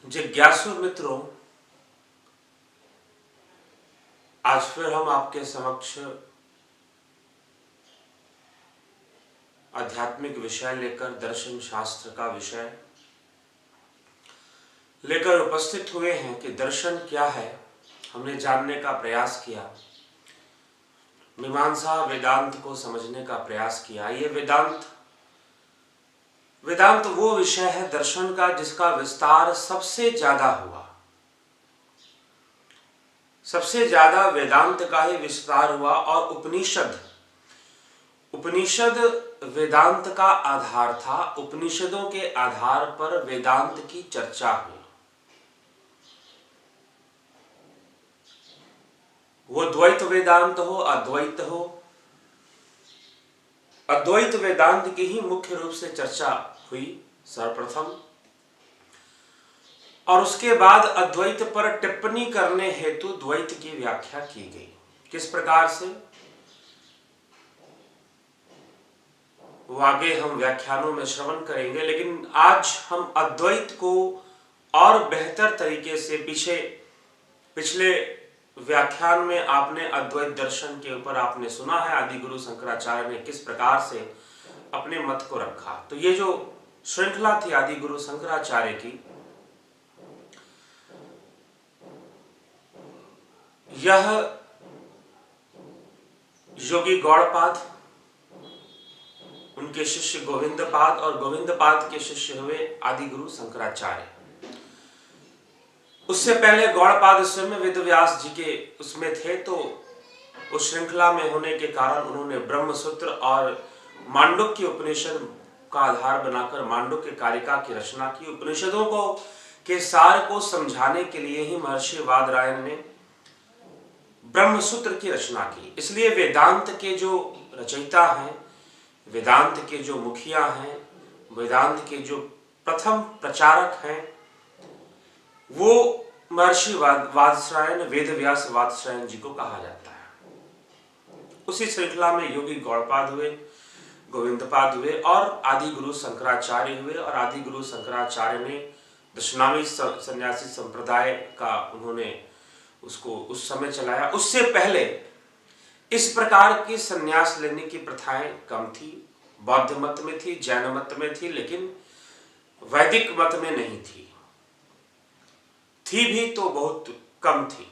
जिज्ञासु मित्रों, आज फिर हम आपके समक्ष आध्यात्मिक विषय लेकर, दर्शन शास्त्र का विषय लेकर उपस्थित हुए हैं कि दर्शन क्या है। हमने जानने का प्रयास किया, मीमांसा वेदांत को समझने का प्रयास किया। ये वेदांत वो विषय है दर्शन का जिसका विस्तार सबसे ज्यादा हुआ। सबसे ज्यादा वेदांत का ही विस्तार हुआ और उपनिषद वेदांत का आधार था। उपनिषदों के आधार पर वेदांत की चर्चा हुई। वो द्वैत वेदांत हो, अद्वैत हो, अद्वैत वेदांत की ही मुख्य रूप से चर्चा हुई सर्वप्रथम, और उसके बाद अद्वैत पर टिप्पणी करने हेतु द्वैत की व्याख्या की गई। किस प्रकार से, वो आगे हम व्याख्यानों में श्रवण करेंगे, लेकिन आज हम अद्वैत को और बेहतर तरीके से पिछले व्याख्यान में आपने अद्वैत दर्शन के ऊपर आपने सुना है आदि गुरु शंकराचार्य ने किस प्रकार से अपने मत को रखा। तो ये जो श्रृंखला थी आदि गुरु शंकराचार्य की, यह योगी गौड़पाद, उनके शिष्य गोविंदपाद और गोविंदपाद के शिष्य हुए आदि गुरु शंकराचार्य। उससे पहले गौड़पाद स्वयं वेदव्यास जी के उसमें थे, तो उस श्रृंखला में होने के कारण उन्होंने ब्रह्मसूत्र और मांडुक्य उपनिषद का आधार बनाकर मांडुक्य कारिका की रचना की। उपनिषदों को के सार को समझाने के लिए ही महर्षि वादरायण ने ब्रह्मसूत्र की रचना की। इसलिए वेदांत के जो रचयिता हैं, वेदांत के जो मुखिया हैं, वेदांत के जो प्रथम प्रचारक हैं, वो महर्षि वात्स्यायन, वेदव्यास वात्स्यायन जी को कहा जाता है। उसी श्रृंखला में योगी गौड़पाद हुए, गोविंदपाद हुए और आदि गुरु शंकराचार्य हुए। और आदि गुरु शंकराचार्य ने दशनामी सन्यासी संप्रदाय का उन्होंने उसको उस समय चलाया। उससे पहले इस प्रकार की सन्यास लेने की प्रथाएं कम थी। बौद्ध मत में थी, जैन मत में थी, लेकिन वैदिक मत में नहीं थी भी तो बहुत कम थी।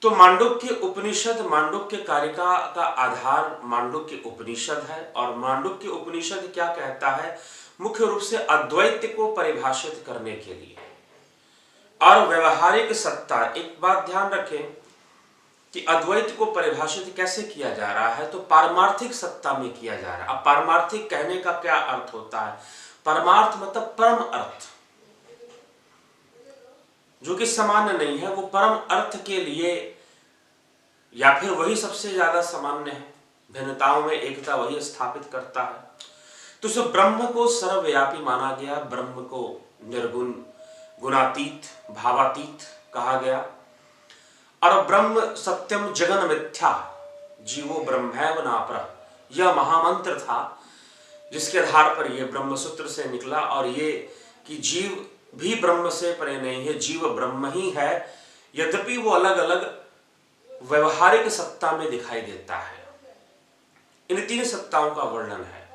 तो मांडुक्य उपनिषद, मांडुक्य कारिका का आधार मांडुक्य उपनिषद है। और मांडुक्य उपनिषद क्या कहता है? मुख्य रूप से अद्वैत को परिभाषित करने के लिए और व्यवहारिक सत्ता। एक बात ध्यान रखें कि अद्वैत को परिभाषित कैसे किया जा रहा है, तो पारमार्थिक सत्ता में किया जा रहा है। अब पारमार्थिक कहने का क्या अर्थ होता है? परमार्थ मतलब परम अर्थ, जो कि सामान्य नहीं है। वो परम अर्थ के लिए या फिर वही सबसे ज्यादा सामान्य है। भिन्नताओं में एकता वही स्थापित करता है। तो उस ब्रह्म को सर्वव्यापी माना गया, ब्रह्म को निर्गुण, गुणातीत, भावातीत कहा गया। और ब्रह्म सत्यम जगन मिथ्या, जीवो ब्रह्मैव नापरः, यह महामंत्र था जिसके आधार पर यह ब्रह्मसूत्र से निकला। और ये कि जीव भी ब्रह्म से परे नहीं है, जीव ब्रह्म ही है, यद्यपि वो अलग अलग व्यवहारिक सत्ता में दिखाई देता है। इन तीन सत्ताओं का वर्णन है।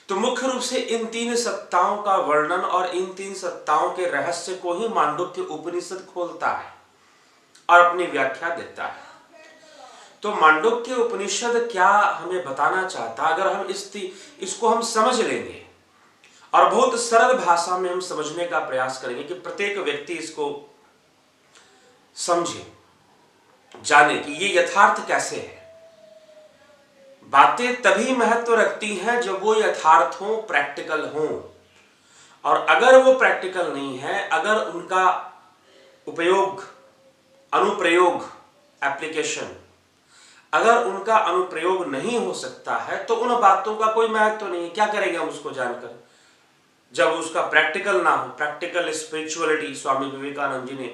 तो मुख्य रूप से इन तीन सत्ताओं का वर्णन और इन तीन सत्ताओं के रहस्य को ही मांडुक्य उपनिषद खोलता है और अपनी व्याख्या देता है। तो मांडुक्य उपनिषद क्या हमें बताना चाहता है? अगर हम इसको हम समझ लेंगे और बहुत सरल भाषा में हम समझने का प्रयास करेंगे कि प्रत्येक व्यक्ति इसको समझे, जाने कि ये यथार्थ कैसे है। बातें तभी महत्व रखती हैं जब वो यथार्थ हो, प्रैक्टिकल हो। और अगर वो प्रैक्टिकल नहीं है, अगर उनका उपयोग, अनुप्रयोग, एप्लीकेशन, अगर उनका अनुप्रयोग नहीं हो सकता है, तो उन बातों का कोई महत्व नहीं है। क्या करेंगे हम उसको जानकर, जब उसका प्रैक्टिकल ना हो। प्रैक्टिकल स्पिरिचुअलिटी, स्वामी विवेकानंद जी ने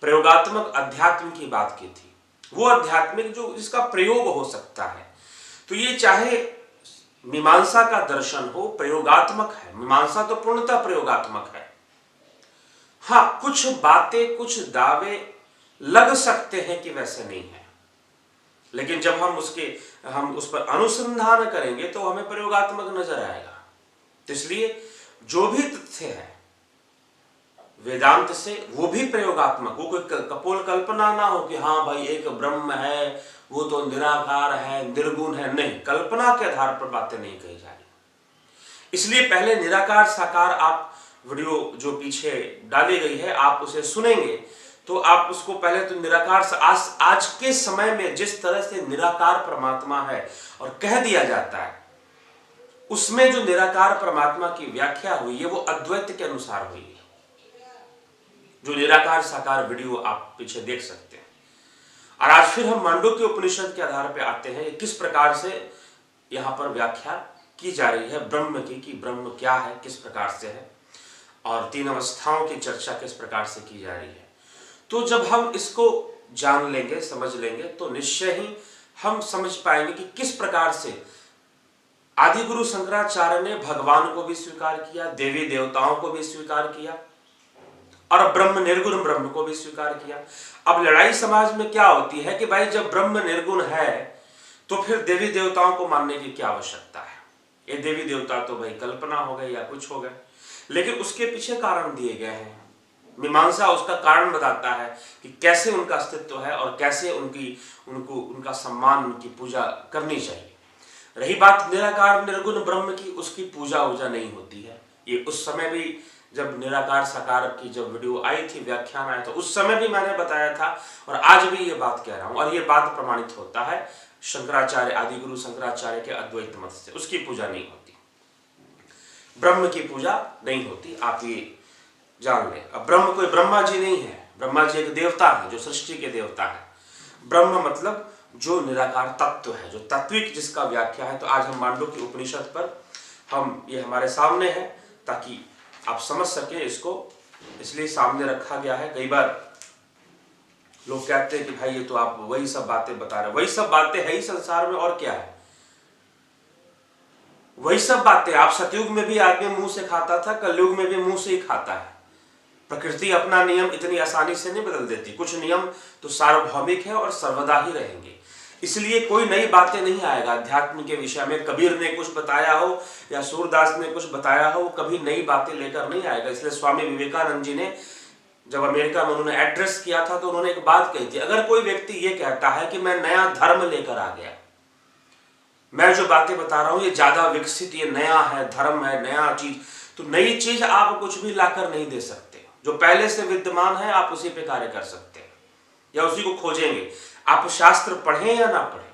प्रयोगात्मक अध्यात्म की बात की थी। वो आध्यात्मिक जो जिसका प्रयोग हो सकता है। तो ये चाहे मीमांसा का दर्शन हो, प्रयोगात्मक है। मीमांसा तो पूर्णतः प्रयोगात्मक है। हाँ, कुछ बातें, कुछ दावे लग सकते हैं कि वैसे नहीं है, लेकिन जब हम उस पर अनुसंधान करेंगे तो हमें प्रयोगात्मक नजर आएगा। तो इसलिए जो भी तथ्य है वेदांत से, वो भी प्रयोगात्मक, वो कोई कपोल कल्पना ना हो कि हाँ भाई एक ब्रह्म है, वो तो निराकार है, निर्गुण है। नहीं, कल्पना के आधार पर बातें नहीं कही जा रही। इसलिए पहले निराकार साकार, आप वीडियो जो पीछे डाली गई है आप उसे सुनेंगे तो आप उसको पहले तो निराकार से, आज के समय में जिस तरह से निराकार परमात्मा है और कह दिया जाता है, उसमें जो निराकार परमात्मा की व्याख्या हुई है वो अद्वैत के अनुसार हुई है। जो निराकार साकार वीडियो आप पीछे देख सकते हैं। और आज फिर हम मांडुक्य उपनिषद के आधार पर आते हैं किस प्रकार से यहां पर व्याख्या की जा रही है ब्रह्म की, कि ब्रह्म क्या है, किस प्रकार से है, और तीन अवस्थाओं की चर्चा किस प्रकार से की जा रही है। तो जब हम इसको जान लेंगे, समझ लेंगे, तो निश्चय ही हम समझ पाएंगे कि किस प्रकार से आदि गुरु शंकराचार्य ने भगवान को भी स्वीकार किया, देवी देवताओं को भी स्वीकार किया, और ब्रह्म निर्गुण ब्रह्म को भी स्वीकार किया। अब लड़ाई समाज में क्या होती है कि भाई जब ब्रह्म निर्गुण है तो फिर देवी देवताओं को मानने की क्या आवश्यकता है, ये देवी देवता तो भाई कल्पना हो गई या कुछ हो गए। लेकिन उसके पीछे कारण दिए गए हैं, मीमांसा उसका कारण बताता है कि कैसे उनका अस्तित्व है और कैसे उनका सम्मान, उनकी पूजा करनी चाहिए। रही बात निराकार निर्गुण ब्रह्म की, उसकी पूजा वूजा नहीं होती है। ये उस समय भी जब निराकार साकार की जब वीडियो आई थी, व्याख्यान आया था, उस समय भी मैंने बताया था और आज भी ये बात कह रहा हूं, और ये बात प्रमाणित होता है शंकराचार्य, आदि गुरु शंकराचार्य के अद्वैत मत से। उसकी पूजा नहीं होती, ब्रह्म की पूजा नहीं होती, आप ये जान लें। अब ब्रह्म कोई ब्रह्मा जी नहीं है, ब्रह्मा जी एक देवता है जो सृष्टि के देवता है। ब्रह्म मतलब जो निराकार तत्व है, जो तत्विक जिसका व्याख्या है। तो आज हम मांडुक्य उपनिषद पर ये हमारे सामने है ताकि आप समझ सके इसको, इसलिए सामने रखा गया है। कई बार लोग कहते हैं कि भाई ये तो आप वही सब बातें बता रहे, वही सब बातें है ही संसार में, और क्या है वही सब बातें। आप सतयुग में भी आदमी मुंह से खाता था, कलयुग में भी मुंह से ही खाता है। प्रकृति अपना नियम इतनी आसानी से नहीं बदल देती, कुछ नियम तो सार्वभौमिक है और सर्वदा ही रहेंगे। इसलिए कोई नई बातें नहीं आएगा अध्यात्म के विषय में। कबीर ने कुछ बताया हो या सूरदास ने कुछ बताया हो, वो कभी नई बातें लेकर नहीं आएगा। इसलिए स्वामी विवेकानंद जी ने जब अमेरिका में उन्होंने एड्रेस किया था तो उन्होंने एक बात कही थी, अगर कोई व्यक्ति ये कहता है कि मैं नया धर्म लेकर आ गया, मैं जो बातें बता रहा हूं ये ज्यादा विकसित, ये नया है, धर्म है, नया चीज, तो नई चीज आप कुछ भी लाकर नहीं दे सकते। जो पहले से विद्यमान है आप उसी पे कार्य कर सकते हैं या उसी को खोजेंगे। आप शास्त्र पढ़ें या ना पढ़ें।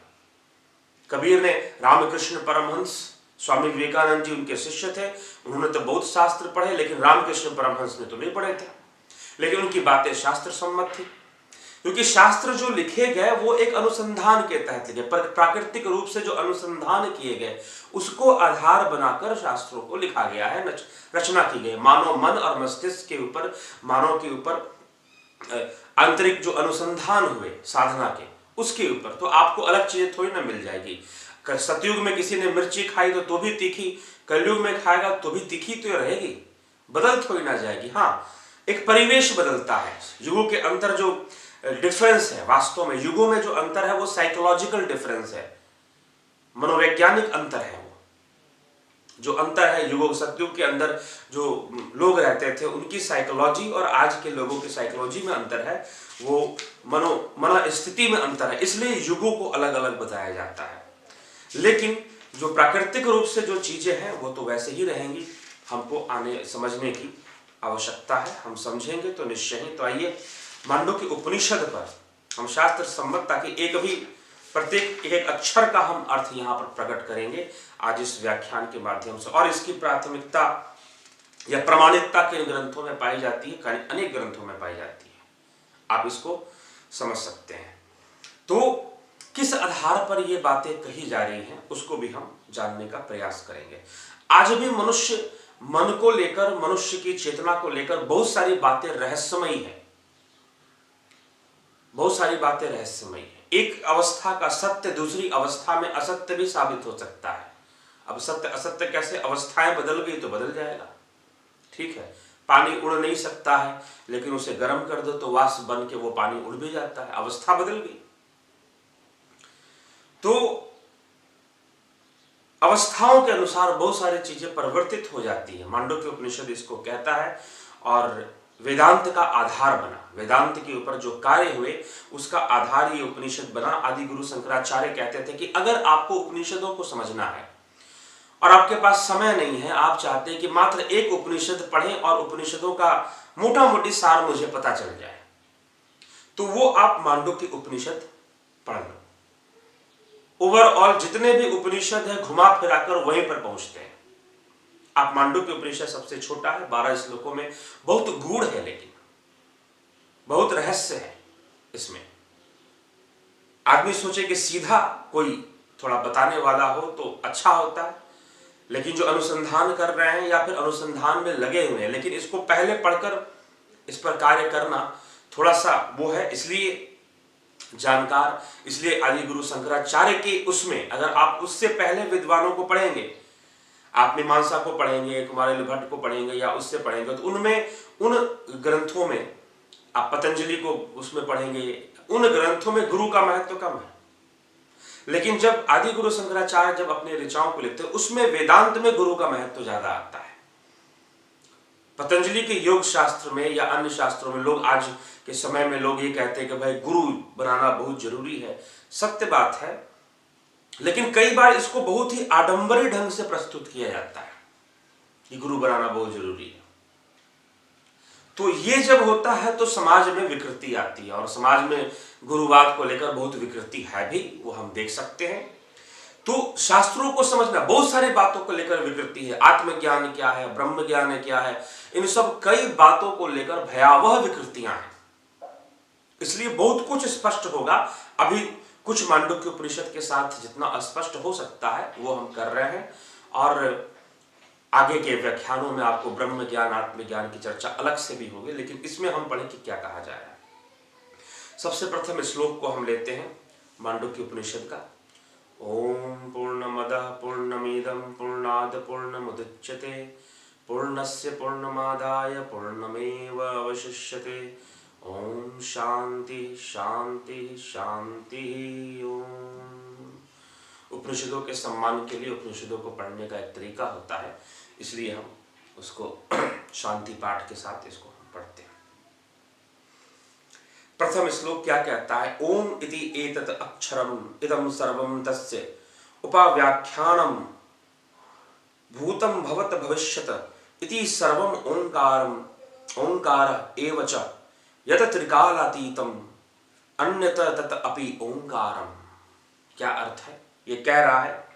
कबीर ने, रामकृष्ण परमहंस, स्वामी विवेकानंद जी उनके शिष्य थे, उन्होंने तो बहुत शास्त्र पढ़े, लेकिन रामकृष्ण परमहंस ने तो नहीं पढ़े थे, लेकिन उनकी बातें शास्त्र सम्मत थी। क्योंकि शास्त्र जो लिखे गए वो एक अनुसंधान के तहत लिखे, प्राकृतिक रूप से जो अनुसंधान किए गए उसको आधार बनाकर शास्त्रों को लिखा गया है, रचना की गई। मानव मन और मस्तिष्क के ऊपर, मानव के ऊपर आंतरिक जो अनुसंधान हुए साधना के, उसके ऊपर। तो आपको अलग चीजें थोड़ी ना मिल जाएगी। सतयुग में किसी ने मिर्ची खाई तो भी तीखी, कलयुग में खाएगा तो भी तीखी तो रहेगी, बदल थोड़ी ना जाएगी। हाँ, एक परिवेश बदलता है। युगों के अंतर जो डिफरेंस है, वास्तव में युगों में जो अंतर है वो साइकोलॉजिकल डिफरेंस है, मनोवैज्ञानिक अंतर है। वो जो अंतर है युगों, सतयुग के अंदर जो लोग रहते थे उनकी साइकोलॉजी और आज के लोगों की साइकोलॉजी में अंतर है, वो मनो स्थिति में अंतर है। इसलिए युगों को अलग अलग बताया जाता है। लेकिन जो प्राकृतिक रूप से जो चीजें हैं वो तो वैसे ही रहेंगी। हमको आने समझने की आवश्यकता है, हम समझेंगे तो निश्चय ही। तो आइए मांडुक्य उपनिषद पर हम शास्त्र सम्मत, ताकि प्रत्येक एक अक्षर का हम अर्थ यहाँ पर प्रकट करेंगे आज इस व्याख्यान के माध्यम से। और इसकी प्राथमिकता या प्रमाणिकता किन ग्रंथों में पाई जाती है, अनेक ग्रंथों में पाई जाती है, आप इसको समझ सकते हैं। तो किस आधार पर ये बातें कही जा रही हैं उसको भी हम जानने का प्रयास करेंगे। आज भी मनुष्य मन को लेकर, मनुष्य की चेतना को लेकर बहुत सारी बातें रहस्यमयी है, बहुत सारी बातें रहस्यमयी है। एक अवस्था का सत्य दूसरी अवस्था में असत्य भी साबित हो सकता है। अब सत्य असत्य कैसे, अवस्थाएं बदल गई तो बदल जाएगा, ठीक है, पानी उड़ नहीं सकता है, लेकिन उसे गर्म कर दो तो वाष्प बन के वो पानी उड़ भी जाता है, अवस्था बदल गई। तो अवस्थाओं के अनुसार बहुत सारी चीजें परिवर्तित हो जाती है, मांडुक्य उपनिषद इसको कहता है। और वेदांत का आधार बना, वेदांत के ऊपर जो कार्य हुए उसका आधार ये उपनिषद बना। आदि गुरु शंकराचार्य कहते थे कि अगर आपको उपनिषदों को समझना है और आपके पास समय नहीं है, आप चाहते हैं कि मात्र एक उपनिषद पढ़ें और उपनिषदों का मोटा मोटी सार मुझे पता चल जाए, तो वो आप मांडुक्य उपनिषद पढ़ लो। ओवरऑल जितने भी उपनिषद है घुमा फिराकर वहीं पर पहुंचते हैं। आप मांडुक्य उपनिषद सबसे छोटा है, 12 श्लोकों में, बहुत गूढ़ है, लेकिन बहुत रहस्य है इसमें। आदमी सोचे कि सीधा कोई थोड़ा बताने वाला हो तो अच्छा होता है, लेकिन जो अनुसंधान कर रहे हैं या फिर अनुसंधान में लगे हुए हैं, लेकिन इसको पहले पढ़कर इस पर कार्य करना थोड़ा सा वो है, इसलिए जानकार, इसलिए आदि गुरु शंकराचार्य के उसमें अगर आप उससे पहले विद्वानों को पढ़ेंगे, आप मीमांसा को पढ़ेंगे, कुमारिल भट्ट को पढ़ेंगे या उससे पढ़ेंगे, तो उनमें उन ग्रंथों में आप पतंजलि को उसमें पढ़ेंगे, उन ग्रंथों में गुरु का महत्व कम है। लेकिन जब आदि गुरु शंकराचार्य जब अपने ऋचाओं को लिखते हैं उसमें वेदांत में गुरु का महत्व ज्यादा आता है। पतंजलि के योग शास्त्र में या अन्य शास्त्रों में लोग आज के समय में लोग ये कहते हैं कि भाई गुरु बनाना बहुत जरूरी है, सत्य बात है, लेकिन कई बार इसको बहुत ही आडंबरी ढंग से प्रस्तुत किया जाता है कि गुरु बनाना बहुत जरूरी है। तो ये जब होता है तो समाज में विकृति आती है, और समाज में गुरुवाद को लेकर बहुत विकृति है भी, वो हम देख सकते हैं। तो शास्त्रों को समझना, बहुत सारी बातों को लेकर विकृति है, आत्मज्ञान क्या है, ब्रह्म ज्ञान क्या है, इन सब कई बातों को लेकर भयावह विकृतियां हैं। इसलिए बहुत कुछ स्पष्ट होगा, अभी कुछ मांडुक्य उपनिषद के साथ जितना स्पष्ट हो सकता है वो हम कर रहे हैं, और आगे के व्याख्यानों में आपको ब्रह्म ज्ञान आत्मज्ञान की चर्चा अलग से भी होगी, लेकिन इसमें हम पढ़ें कि क्या कहा जा रहा है। सबसे प्रथम श्लोक को हम लेते हैं मांडुक्य उपनिषद का। ओम पूर्णमदः पूर्णमिदं पूर्णात् पूर्णमुदच्यते पूर्णस्य पूर्णमादाय पूर्णमेवावशिष्यते। ओम शांति शांति शांति। ओम। उपनिषदों के सम्मान के लिए उपनिषदों को पढ़ने का एक तरीका होता है, इसलिए हम उसको शांति पाठ के साथ इसको हम पढ़ते हैं। प्रथम श्लोक क्या कहता है? ओम इति एतत् अक्षरम इदं सर्वं तस्य उपाव्याख्यानम भूतं भवत भविष्यत इति सर्वं ओंकारम ओंकार एव च यत त्रिकालातीतम अन्यत तत अपि ओंकारम। क्या अर्थ है? ये कह रहा है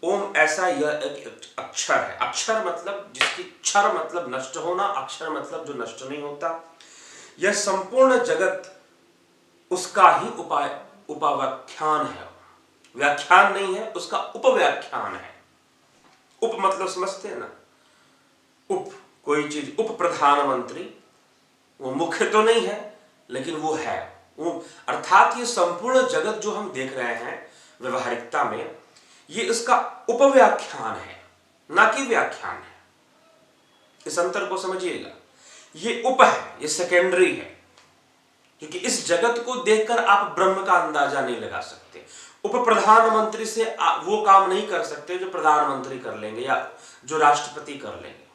ओम ऐसा यह एक अक्षर है। अक्षर मतलब जिसकी क्षर मतलब नष्ट होना, अक्षर मतलब जो नष्ट नहीं होता। यह संपूर्ण जगत उसका ही उपाव्याख्यान है, व्याख्यान नहीं है, उसका उपव्याख्यान है। उप मतलब समझते हैं ना, उप कोई चीज, उप प्रधानमंत्री, वो मुख्य तो नहीं है लेकिन वो है वो, अर्थात ये संपूर्ण जगत जो हम देख रहे हैं व्यवहारिकता में, ये इसका उपव्याख्यान है, ना कि व्याख्यान है। इस अंतर को समझिएगा। ये उप है, ये सेकेंडरी है, क्योंकि इस जगत को देखकर आप ब्रह्म का अंदाजा नहीं लगा सकते। उप प्रधानमंत्री से वो काम नहीं कर सकते जो प्रधानमंत्री कर लेंगे या जो राष्ट्रपति कर लेंगे।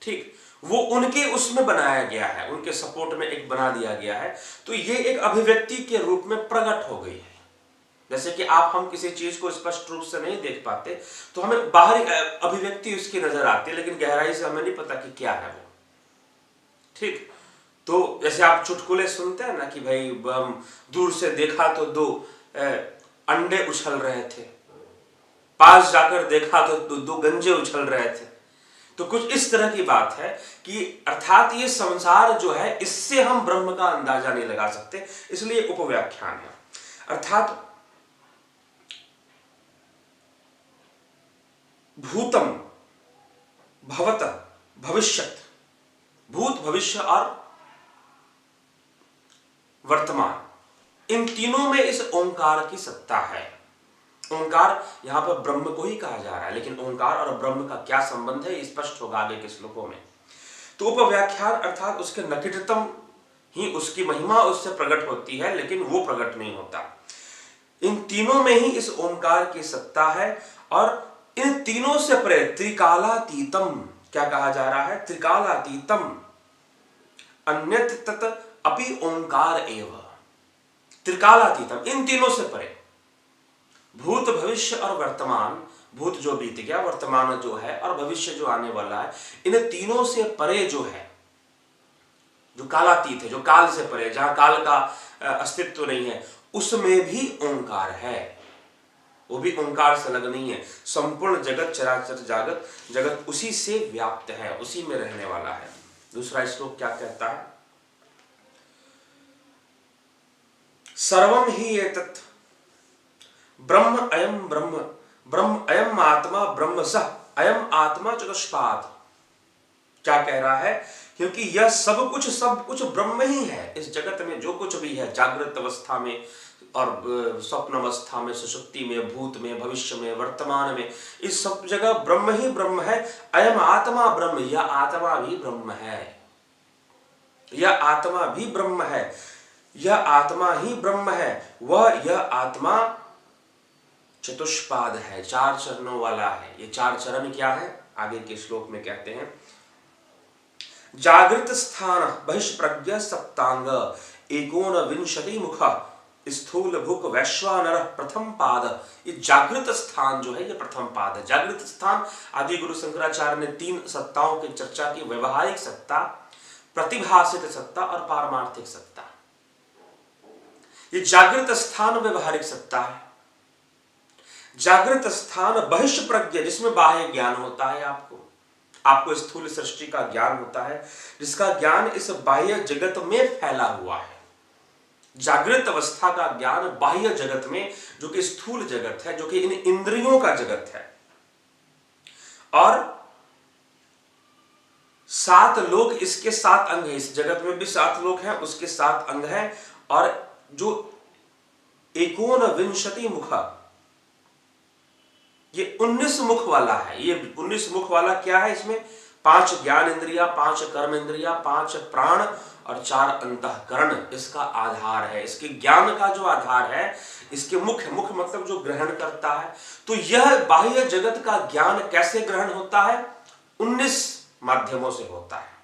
ठीक, वो उनके उसमें बनाया गया है, उनके सपोर्ट में एक बना दिया गया है। तो ये एक अभिव्यक्ति के रूप में प्रकट हो गई है। जैसे कि आप हम किसी चीज को स्पष्ट रूप से नहीं देख पाते तो हमें बाहरी अभिव्यक्ति उसकी नजर आती है, लेकिन गहराई से हमें नहीं पता कि क्या है वो। ठीक, तो जैसे आप चुटकुले सुनते हैं ना कि भाई दूर से देखा तो दो अंडे उछल रहे थे, पास जाकर देखा तो दो गंजे उछल रहे थे। तो कुछ इस तरह की बात है कि अर्थात ये संसार जो है इससे हम ब्रह्म का अंदाजा नहीं लगा सकते, इसलिए उपव्याख्यान है। अर्थात भूतम भवत भविष्यत, भूत भविष्य और वर्तमान, इन तीनों में इस ओंकार की सत्ता है। ओंकार यहां पर ब्रह्म को ही कहा जा रहा है, लेकिन ओंकार और ब्रह्म का क्या संबंध है ये स्पष्ट होगा आगे के श्लोकों में। तो उपव्याख्यान अर्थात उसके निकटतम ही उसकी महिमा उससे प्रकट होती है, लेकिन वो प्रकट नहीं होता। इन तीनों में ही इस ओंकार की सत्ता है, और इन तीनों से परे त्रिकालातीतम क्या कहा जा रहा है? त्रिकालातीतम अन्यत तत अपि ओंकार एव। त्रिकालातीतम, इन तीनों से परे, भूत भविष्य और वर्तमान, भूत जो बीत गया, वर्तमान जो है और भविष्य जो आने वाला है, इन तीनों से परे जो है, जो कालातीत है, जो काल से परे, जहां काल का अस्तित्व नहीं है, उसमें भी ओंकार है। वो भी ओंकार से अलग नहीं है। संपूर्ण जगत, चराचर जागत जगत उसी से व्याप्त है, उसी में रहने वाला है। दूसरा श्लोक क्या कहता है? सर्वम ही एतत् ब्रह्म अयम ब्रह्म, ब्रह्म अयम आत्मा ब्रह्म सह अयम आत्मा चतुष्पाद। क्या कह रहा है? क्योंकि यह सब कुछ ब्रह्म ही है। इस जगत में जो कुछ भी है, जागृत अवस्था में और स्वप्न अवस्था में, सुषुप्ति में, भूत में, भविष्य में, वर्तमान में, इस सब जगह ब्रह्म ही ब्रह्म है। अयम आत्मा ब्रह्म, यह आत्मा भी ब्रह्म है, यह आत्मा भी ब्रह्म है, यह आत्मा ही ब्रह्म है। वह यह आत्मा चतुष्पाद है, चार चरणों वाला है। ये चार चरण क्या है? आगे के श्लोक में कहते हैं, जागृत स्थान बहिष्प्रज्ञ सप्तांग एकोन विंशति मुख स्थूल भुक वैश्वानर प्रथम पाद। ये जागृत स्थान जो है, ये प्रथम पाद है। जागृत स्थान आदि गुरु शंकराचार्य ने तीन सत्ताओं की चर्चा की: व्यवहारिक सत्ता, प्रतिभासित सत्ता और पारमार्थिक सत्ता। ये जागृत स्थान व्यवहारिक सत्ता है। जागृत स्थान बहिष्प्रज्ञ, जिसमें बाह्य ज्ञान होता है। आपको स्थूल सृष्टि का ज्ञान होता है, जिसका ज्ञान इस बाह्य जगत में फैला हुआ है। जागृत अवस्था का ज्ञान बाह्य जगत में, जो कि स्थूल जगत है, जो कि इन इंद्रियों का जगत है। और 7 लोक इसके 7 अंग है। इस जगत में भी 7 लोक हैं, उसके 7 अंग हैं। और जो एकोन विंशति मुख, ये 19 मुख वाला है। ये 19 मुख वाला क्या है? इसमें 5 ज्ञान इंद्रिया, 5 कर्म इंद्रिया, 5 प्राण और 4 अंतःकरण इसका आधार है। इसके ज्ञान का जो आधार है, इसके मुख मतलब जो ग्रहण करता है। तो यह बाह्य जगत का ज्ञान कैसे ग्रहण होता है? 19 माध्यमों से होता है।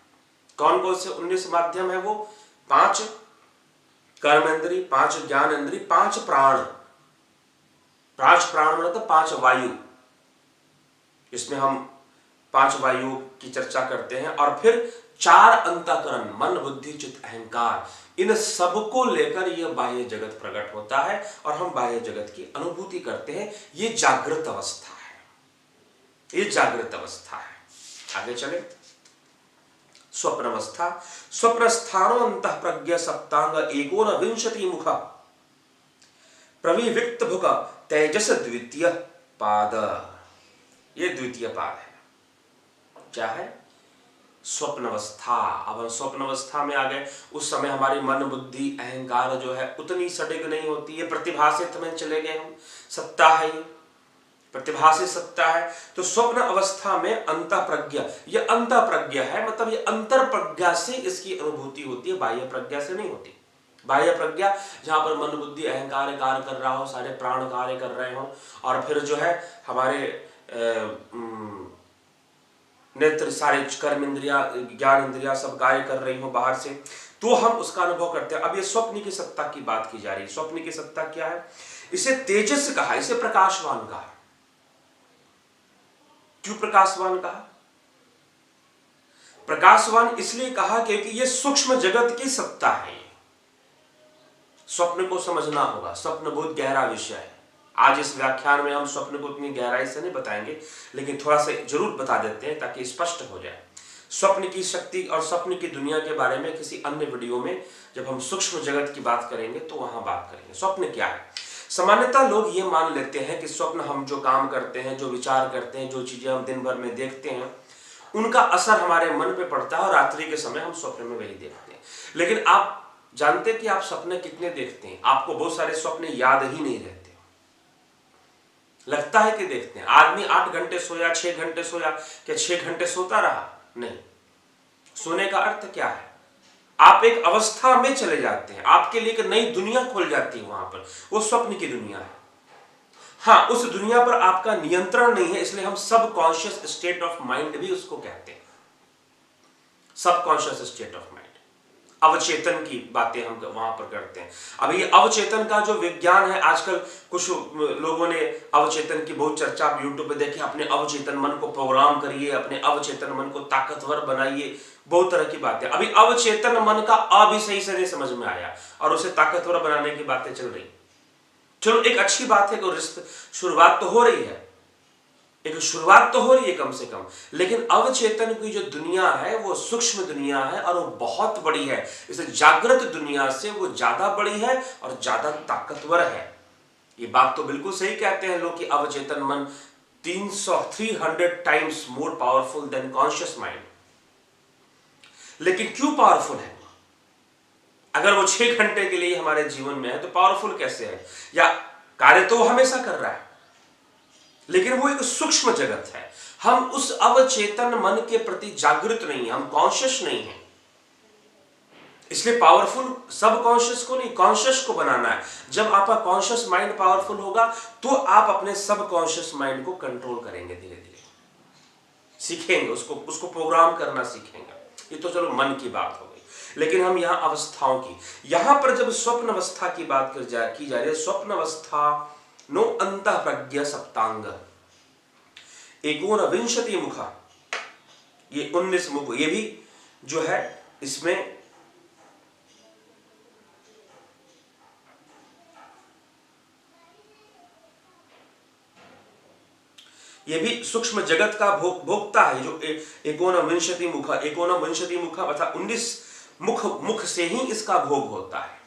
कौन कौन से 19 माध्यम है वो? 5 कर्म इंद्री, 5 ज्ञान इंद्री, 5 प्राण। 5 प्राण मतलब 5 वायु। इसमें हम 5 वायु की चर्चा करते हैं। और फिर 4 अंतःकरण, मन बुद्धि चित्त अहंकार। इन सबको लेकर यह बाह्य जगत प्रकट होता है और हम बाह्य जगत की अनुभूति करते हैं। ये जागृत अवस्था है, ये जागृत अवस्था है। आगे चले, स्वप्न अवस्था। स्वप्न स्थानो अंतः प्रज्ञ सप्तांग एकोन विंशति मुख प्रविविक्त भुक तेजस द्वितीय पाद। ये द्वितीय पाद है। क्या है? स्वप्न अवस्था। अब हम स्वप्न अवस्था में आ गए। उस समय हमारी मन बुद्धि अहंकार जो है उतनी सटीक नहीं होती है। प्रतिभासित में चले गए हम, सत्ता है, ये प्रतिभासित सत्ता है। तो स्वप्न अवस्था में अंतः प्रज्ञा, ये अंतः प्रज्ञा है, मतलब ये अंतर प्रज्ञा से इसकी अनुभूति होती है, बाह्य प्रज्ञा से नहीं होती। बाह्य प्रज्ञा जहां पर मन बुद्धि अहंकार कार्य कर रहा हो, सारे प्राण कार्य कर रहे हो, और फिर जो है हमारे नेत्र, सारे कर्म इंद्रिया, ज्ञान इंद्रिया सब कार्य कर रही हो बाहर से, तो हम उसका अनुभव करते हैं। अब ये स्वप्न की सत्ता की बात की जा रही है। स्वप्न की सत्ता क्या है? इसे तेजस कहा, इसे प्रकाशवान कहा। क्यों प्रकाशवान कहा? प्रकाशवान इसलिए कहा क्योंकि ये सूक्ष्म जगत की सत्ता है। स्वप्न को समझना होगा। स्वप्न बहुत गहरा विषय है। आज इस व्याख्यान में हम स्वप्न को इतनी गहराई से नहीं बताएंगे, लेकिन थोड़ा सा जरूर बता देते हैं ताकि स्पष्ट हो जाए। स्वप्न की शक्ति और स्वप्न की दुनिया के बारे में किसी अन्य वीडियो में जब हम सूक्ष्म जगत की बात करेंगे तो वहां बात करेंगे। स्वप्न क्या है? सामान्यतः लोग ये मान लेते हैं कि स्वप्न, हम जो काम करते हैं, जो विचार करते हैं, जो चीजें हम दिन भर में देखते हैं, उनका असर हमारे मन पे पड़ता है और रात्रि के समय हम स्वप्न में वही देखते हैं। लेकिन आप जानते हैं कि आप सपने कितने देखते हैं? आपको बहुत सारे स्वप्न याद ही नहीं रहते। लगता है कि देखते हैं। आदमी 8 घंटे सोया, 6 घंटे सोया, क्या 6 घंटे सोता रहा? नहीं। सोने का अर्थ क्या है? आप एक अवस्था में चले जाते हैं, आपके लिए एक नई दुनिया खुल जाती है वहां पर, वो स्वप्न की दुनिया है। हाँ, उस दुनिया पर आपका नियंत्रण नहीं है, इसलिए हम सबकॉन्शियस स्टेट ऑफ माइंड भी उसको कहते हैं। सबकॉन्शियस स्टेट ऑफ माइंड, अवचेतन की बातें हम वहां पर करते हैं। अब ये अवचेतन का जो विज्ञान है, आजकल कुछ लोगों ने अवचेतन की बहुत चर्चा आप यूट्यूब पे देखिए, अपने अवचेतन मन को प्रोग्राम करिए, अपने अवचेतन मन को ताकतवर बनाइए, बहुत तरह की बातें। अभी अवचेतन मन का अ भी सही से नहीं समझ में आया और उसे ताकतवर बनाने की बातें चल रही। चलो एक अच्छी बात है कि शुरुआत तो हो रही है, एक शुरुआत तो हो रही है कम से कम, लेकिन अवचेतन की जो दुनिया है वो सूक्ष्म दुनिया है और वो बहुत बड़ी है। इसे जागृत दुनिया से वो ज्यादा बड़ी है और ज्यादा ताकतवर है। ये बात तो बिल्कुल सही कहते हैं लोग कि अवचेतन मन 300 times more powerful than conscious mind. लेकिन क्यों पावरफुल है? अगर वो 6 घंटे के लिए हमारे जीवन में है तो पावरफुल कैसे है? या कार्य तो वो हमेशा कर रहा है, लेकिन वो एक सूक्ष्म जगत है। हम उस अवचेतन मन के प्रति जागृत नहीं है, हम कॉन्शियस नहीं है, इसलिए पावरफुल सबकॉन्शियस को नहीं, कॉन्शियस को बनाना है। जब आपका कॉन्शियस माइंड पावरफुल होगा तो आप अपने सबकॉन्शियस माइंड को कंट्रोल करेंगे, धीरे धीरे सीखेंगे, उसको प्रोग्राम करना सीखेंगे। ये तो चलो मन की बात हो गई, लेकिन हम यहाँ अवस्थाओं की, यहां पर जब स्वप्न अवस्था की बात की जा रही है, स्वप्न अवस्था नो अंतः प्रज्ञा सप्तांग 19 मुख, ये 19 मुख, ये भी जो है इसमें ये भी सूक्ष्म जगत का भोक्ता है। जो 19 मुख, 19 मुख अर्थात 19 मुख से ही इसका भोग होता है।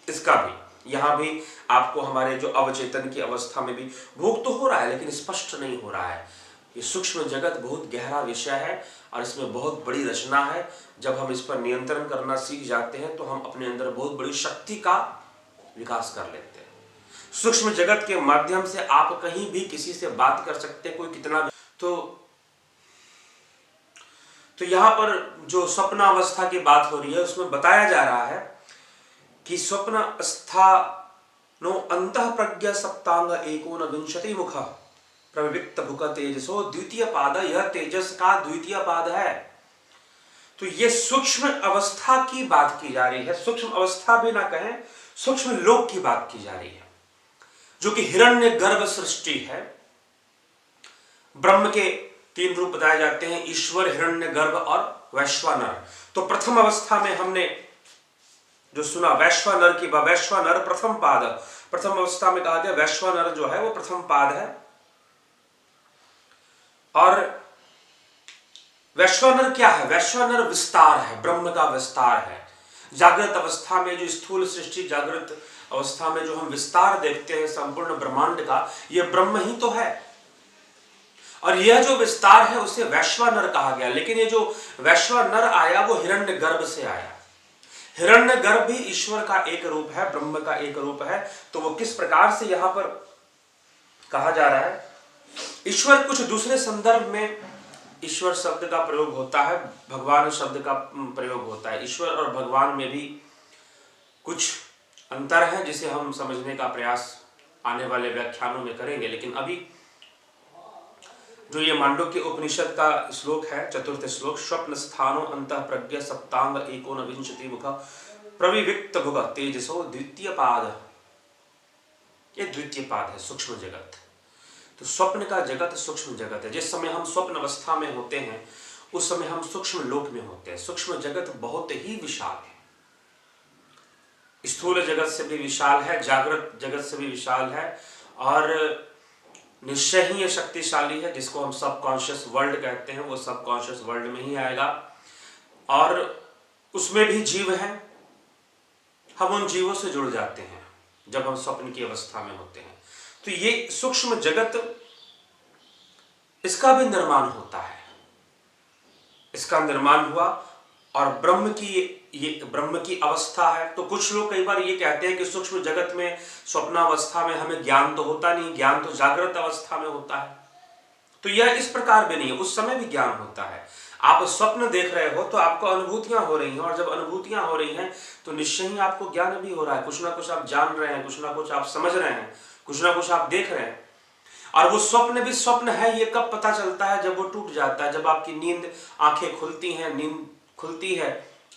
इसका भी यहां भी आपको हमारे जो अवचेतन की अवस्था में भी भोग तो हो रहा है, लेकिन स्पष्ट नहीं हो रहा है। ये सूक्ष्म जगत बहुत गहरा विषय है और इसमें बहुत बड़ी रचना है। जब हम इस पर नियंत्रण करना सीख जाते हैं तो हम अपने अंदर बहुत बड़ी शक्ति का विकास कर लेते हैं। सूक्ष्म जगत के माध्यम से आप कहीं भी किसी से बात कर सकते हैं, कोई कितना भी। तो यहां पर जो स्वप्न अवस्था की बात हो रही है उसमें बताया जा रहा है कि स्वप्न अवस्था नो अंतः प्रज्ञा सप्तांग 19 मुख प्रविक्त भुक तेजसो द्वितीय पाद, यह तेजस का द्वितीय पाद है। तो ये सूक्ष्म अवस्था की बात की जा रही है, सूक्ष्म अवस्था भी ना कहें, सूक्ष्म लोक की बात की जा रही है, जो कि हिरण्य गर्भ सृष्टि है। ब्रह्म के 3 रूप बताए जाते हैं, ईश्वर, हिरण्य गर्भ और वैश्वानर। तो प्रथम अवस्था में हमने जो सुना वैश्वानर की, वैश्वानर प्रथम पाद, प्रथम अवस्था में कहा गया वैश्वानर जो है वो प्रथम पाद है। और वैश्वानर क्या है? वैश्वानर विस्तार है, ब्रह्म का विस्तार है। जागृत अवस्था में जो स्थूल सृष्टि, जागृत अवस्था में जो हम विस्तार देखते हैं संपूर्ण ब्रह्मांड का, यह ब्रह्म ही तो है। और यह जो विस्तार है उसे वैश्वानर कहा गया। लेकिन ये जो वैश्वानर आया वो हिरण्य गर्भ से आया। हिरण्य गर्भ भी ईश्वर का एक रूप है, ब्रह्म का एक रूप है। तो वो किस प्रकार से यहां पर कहा जा रहा है? ईश्वर कुछ दूसरे संदर्भ में ईश्वर शब्द का प्रयोग होता है, भगवान शब्द का प्रयोग होता है। ईश्वर और भगवान में भी कुछ अंतर है जिसे हम समझने का प्रयास आने वाले व्याख्यानों में करेंगे। लेकिन अभी जो ये मांडुक्य उपनिषद का श्लोक है, 4th श्लोक, स्वप्न स्थानो अंतः प्रज्ञा सप्तांग 19 मुख प्रविविक्त भुग तेजसो द्वितीय पाद, ये द्वितीय पाद है, सूक्ष्म जगत। तो स्वप्न का जगत सूक्ष्म जगत है। जिस समय हम स्वप्न अवस्था में होते हैं उस समय हम सूक्ष्म लोक में होते हैं। सूक्ष्म जगत बहुत ही विशाल है, स्थूल जगत से भी विशाल है, जागृत जगत से भी विशाल है और निश्चय ही ये शक्तिशाली है। जिसको हम सबकॉन्शियस वर्ल्ड कहते हैं वो सबकॉन्शियस वर्ल्ड में ही आएगा और उसमें भी जीव हैं। हम उन जीवों से जुड़ जाते हैं जब हम स्वप्न की अवस्था में होते हैं। तो ये सूक्ष्म जगत, इसका भी निर्माण होता है, इसका निर्माण हुआ और ब्रह्म की अवस्था है। तो कुछ लोग कई बार ये कहते हैं कि सूक्ष्म जगत में स्वप्नावस्था में हमें ज्ञान तो होता नहीं, ज्ञान तो जागृत अवस्था में होता है। तो यह इस प्रकार भी नहीं है, उस समय भी ज्ञान होता है। आप स्वप्न देख रहे हो तो आपको अनुभूतियां हो रही हैं, और जब अनुभूतियां हो रही हैं तो निश्चय ही आपको ज्ञान भी हो रहा है, कुछ ना कुछ आप जान रहे हैं, कुछ ना कुछ आप समझ रहे हैं, कुछ ना कुछ आप देख रहे हैं। और वो स्वप्न भी स्वप्न है, ये कब पता चलता है? जब वो टूट जाता है, जब आपकी नींद, आंखें खुलती हैं, नींद खुलती है,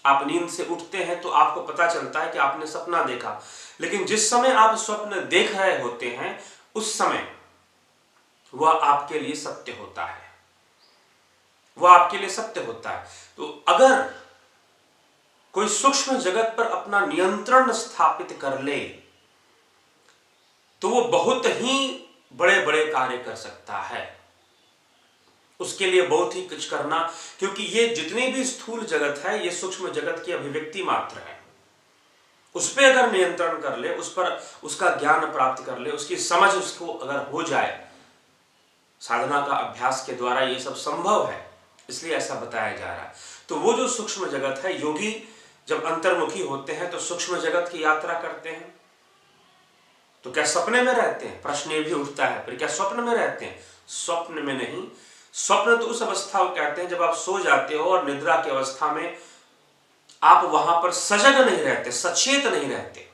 आप नींद से उठते हैं तो आपको पता चलता है कि आपने सपना देखा। लेकिन जिस समय आप स्वप्न देख रहे होते हैं उस समय वह आपके लिए सत्य होता है, वह आपके लिए सत्य होता है। तो अगर कोई सूक्ष्म जगत पर अपना नियंत्रण स्थापित कर ले तो वो बहुत ही बड़े बड़े कार्य कर सकता है। उसके लिए बहुत ही कुछ करना, क्योंकि ये जितनी भी स्थूल जगत है ये सूक्ष्म जगत की अभिव्यक्ति मात्र है। उस पर अगर नियंत्रण कर ले, उस पर उसका ज्ञान प्राप्त कर ले, उसकी समझ उसको अगर हो जाए, साधना का अभ्यास के द्वारा ये सब संभव है, इसलिए ऐसा बताया जा रहा है। तो वो जो सूक्ष्म जगत है, योगी जब अंतर्मुखी होते हैं तो सूक्ष्म जगत की यात्रा करते हैं। तो क्या सपने में रहते हैं? प्रश्न ये भी उठता है, फिर क्या स्वप्न में रहते हैं? स्वप्न में नहीं। स्वप्न तो उस अवस्था को कहते हैं जब आप सो जाते हो और निद्रा की अवस्था में आप वहां पर सजग नहीं रहते, सचेत नहीं रहते।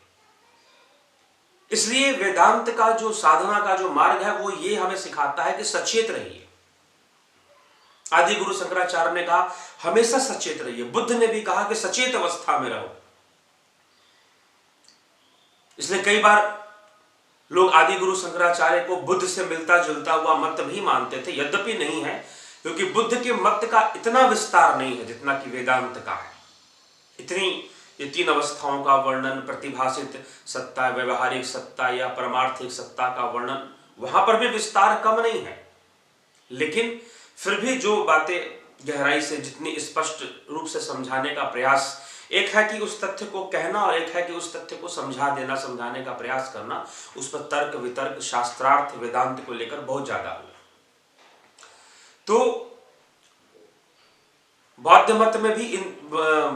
इसलिए वेदांत का जो साधना का जो मार्ग है वो ये हमें सिखाता है कि सचेत रहिए। आदि गुरु शंकराचार्य ने कहा हमेशा सचेत रहिए। बुद्ध ने भी कहा कि सचेत अवस्था में रहो। इसलिए कई बार लोग आदि गुरु शंकराचार्य को बुद्ध से मिलता जुलता हुआ मत भी मानते थे, यद्यपि नहीं है, क्योंकि बुद्ध के मत का इतना विस्तार नहीं है जितना कि वेदांत का है। इतनी ये तीन अवस्थाओं का वर्णन, प्रतिभासित सत्ता, व्यवहारिक सत्ता या परमार्थिक सत्ता का वर्णन, वहां पर भी विस्तार कम नहीं है। लेकिन फिर भी जो बातें गहराई से जितनी स्पष्ट रूप से समझाने का प्रयास, एक है कि उस तथ्य को कहना और एक है कि उस तथ्य को समझा देना, समझाने का प्रयास करना, उस पर तर्क वितर्क शास्त्रार्थ वेदांत को लेकर बहुत ज्यादा हुआ। तो बौद्ध मत में भी इन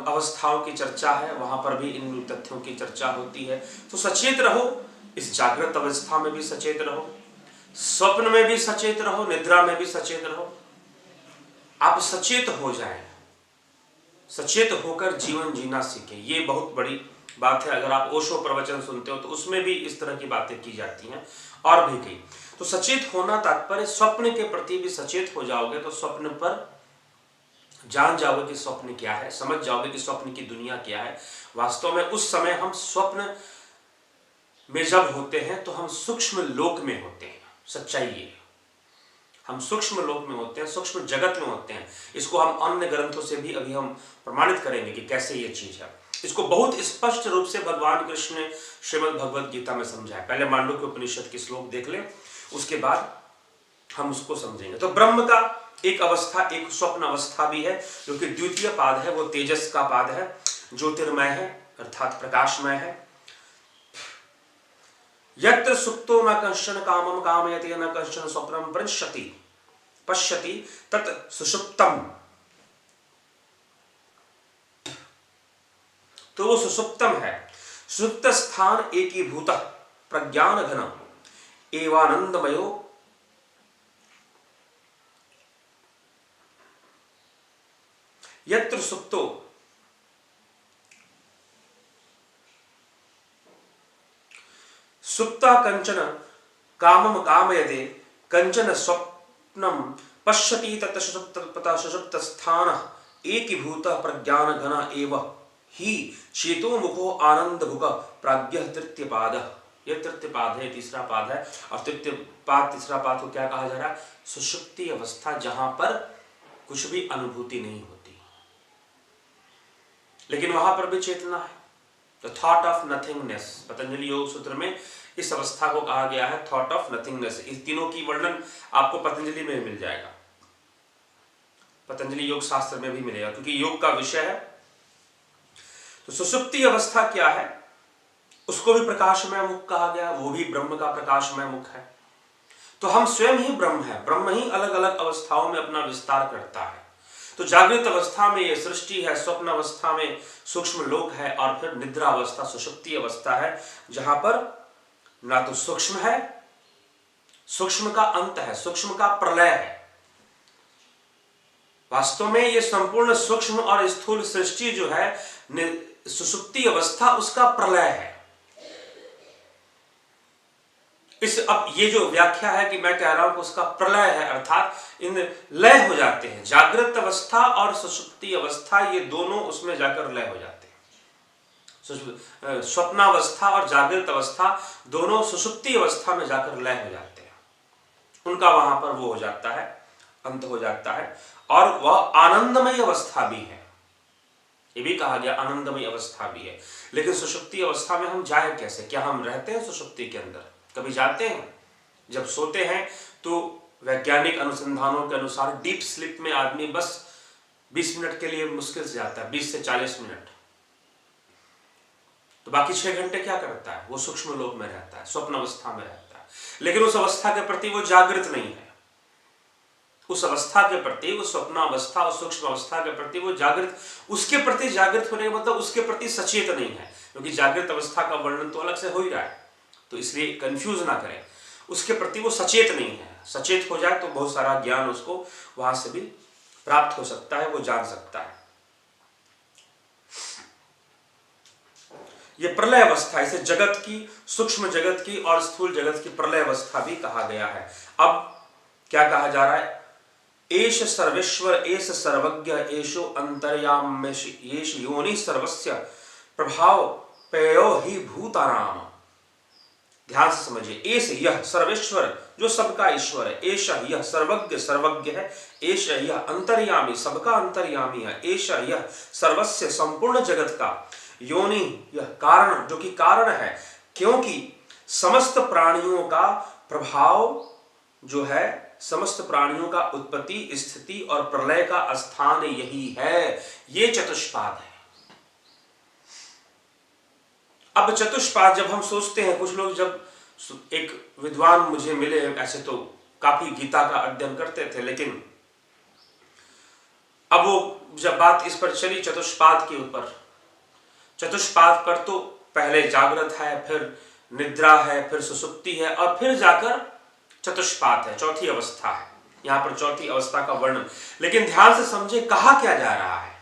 अवस्थाओं की चर्चा है, वहां पर भी इन तथ्यों की चर्चा होती है। तो सचेत रहो, इस जागृत अवस्था में भी सचेत रहो, स्वप्न में भी सचेत रहो, निद्रा में भी सचेत रहो। आप सचेत हो जाएं, सचेत होकर जीवन जीना सीखें। ये बहुत बड़ी बात है। अगर आप ओशो प्रवचन सुनते हो तो उसमें भी इस तरह की बातें की जाती हैं, और भी कई। तो सचेत होना तात्पर्य स्वप्न के प्रति भी सचेत हो जाओगे तो स्वप्न पर जान जाओगे कि स्वप्न क्या है, समझ जाओगे कि स्वप्न की दुनिया क्या है। वास्तव में उस समय हम स्वप्न में जब होते हैं तो हम सूक्ष्म लोक में होते हैं। सच्चाई ये है, हम सूक्ष्म लोक में होते हैं, सूक्ष्म जगत में होते हैं। इसको हम अन्य ग्रंथों से भी अभी हम प्रमाणित करेंगे कि कैसे ये चीज है। इसको बहुत स्पष्ट रूप से भगवान कृष्ण ने श्रीमद् भगवद गीता में समझाया। पहले मांडुक्य उपनिषद के श्लोक देख लें, उसके बाद हम उसको समझेंगे। तो ब्रह्म का एक अवस्था, एक स्वप्न अवस्था भी है, जो कि द्वितीय पाद है, वो तेजस का पाद है, ज्योतिर्मय है, अर्थात प्रकाशमय है। यत्र सुप्तो न कश्चन कामम कामयति न कश्चन स्वप्नम पश्यति तत् सुषुप्तम। तो वो सुषुप्तम है। सुषुप्त स्थान एकीभूत प्रज्ञान घन एवानंदमयो यत्र सुप्तो सुप्ता कंचन कामम कामयते कंचन स्वप्नम पश्यति तत् सुषुप्त स्थान एकीभूत प्रज्ञान घन एव ही चेतो मुखो आनंद भुक प्राज्ञ तृतीय पाद। यह तृतीय पाद है, तीसरा पाद है। और तृतीय पाद, तीसरा पाद को क्या कहा जा रहा है? सुषुप्ति अवस्था, जहां पर कुछ भी अनुभूति नहीं होती, लेकिन वहां पर भी चेतना है। The thought of nothingness, Patanjali योग सूत्र में इस अवस्था को कहा गया है थॉट ऑफ नथिंगनेस। इस तीनों की वर्णन आपको पतंजलि में मिल जाएगा, पतंजलि योग शास्त्र में भी मिलेगा, क्योंकि योग का विषय है। तो सुषुप्ति अवस्था क्या है? उसको भी प्रकाशमय मुख कहा गया, वो भी ब्रह्म का प्रकाशमय मुख है। तो हम स्वयं ही ब्रह्म है, ब्रह्म ही अलग अलग अवस्थाओं में अपना विस्तार करता है। तो जागृत अवस्था में ये सृष्टि है, स्वप्न अवस्था में सूक्ष्म लोक है, और फिर निद्रा अवस्था, सुषुप्ति अवस्था है, जहां पर ना तो सूक्ष्म है, सूक्ष्म का अंत है, सूक्ष्म का प्रलय है, वास्तव में ये संपूर्ण सूक्ष्म और स्थूल सृष्टि जो है सुषुप्ति अवस्था उसका प्रलय है। अब ये जो व्याख्या है कि मैं कह रहा हूं कि उसका प्रलय है, अर्थात इन लय हो जाते हैं। जागृत अवस्था और सुषुप्ति अवस्था ये दोनों उसमें जाकर लय हो जाते हैं। स्वप्नावस्था और जागृत अवस्था दोनों सुषुप्ति अवस्था में जाकर लय हो जाते हैं। उनका वहां पर वो हो जाता है, अंत हो जाता है। और वह आनंदमय अवस्था भी है, ये भी कहा गया आनंदमय अवस्था भी है। लेकिन सुषुप्ति अवस्था में हम जाए कैसे? क्या हम रहते हैं सुषुप्ति के अंदर? कभी जाते हैं? जब सोते हैं तो वैज्ञानिक अनुसंधानों के अनुसार डीप स्लीप में आदमी बस 20 मिनट के लिए मुश्किल से जाता है, 20 से 40 मिनट। तो बाकी 6 घंटे क्या करता है? वो सूक्ष्म लोक में रहता है, स्वप्न अवस्था में रहता है। लेकिन उस अवस्था के प्रति वो जागृत नहीं है। उस अवस्था के प्रति, उस स्वप्नावस्था, उस सूक्ष्म अवस्था के प्रति वो जागृत, उसके प्रति जागृत होने का मतलब उसके प्रति सचेत नहीं है, क्योंकि जागृत अवस्था का वर्णन तो अलग से हो ही रहा है, तो इसलिए कंफ्यूज ना करें। उसके प्रति वो सचेत नहीं है। सचेत हो जाए तो बहुत सारा ज्ञान उसको वहां से भी प्राप्त हो सकता है, वो जान सकता है। ये प्रलय अवस्था, इसे जगत की, सूक्ष्म जगत की और स्थूल जगत की प्रलय अवस्था भी कहा गया है। अब क्या कहा जा रहा है? एष सर्वेश्वर एष सर्वज्ञ एषो अंतर्याम्येष एष योनि सर्वस्य प्रभाव पेयो ही भूतानाम। ध्यान से समझिए। एष यह सर्वेश्वर जो सबका ईश्वर है, एष यह सर्वज्ञ सर्वज्ञ है, एष यह अंतर्यामी सबका अंतर्यामी है, एष यह सर्वस्य संपूर्ण जगत का, योनि यह कारण जो कि कारण है, क्योंकि समस्त प्राणियों का प्रभाव जो है, समस्त प्राणियों का उत्पत्ति स्थिति और प्रलय का स्थान यही है। ये चतुष्पाद है। अब चतुष्पाद जब हम सोचते हैं, कुछ लोग, जब एक विद्वान मुझे मिले, ऐसे तो काफी गीता का अध्ययन करते थे, लेकिन अब वो जब बात इस पर चली चतुष्पाद के ऊपर, चतुष्पाद पर तो पहले जागृत है, फिर निद्रा है, फिर सुसुप्ति है और फिर जाकर चतुष्पाद है, चौथी अवस्था है। यहां पर चौथी अवस्था का वर्णन, लेकिन ध्यान से समझे कहा क्या जा रहा है।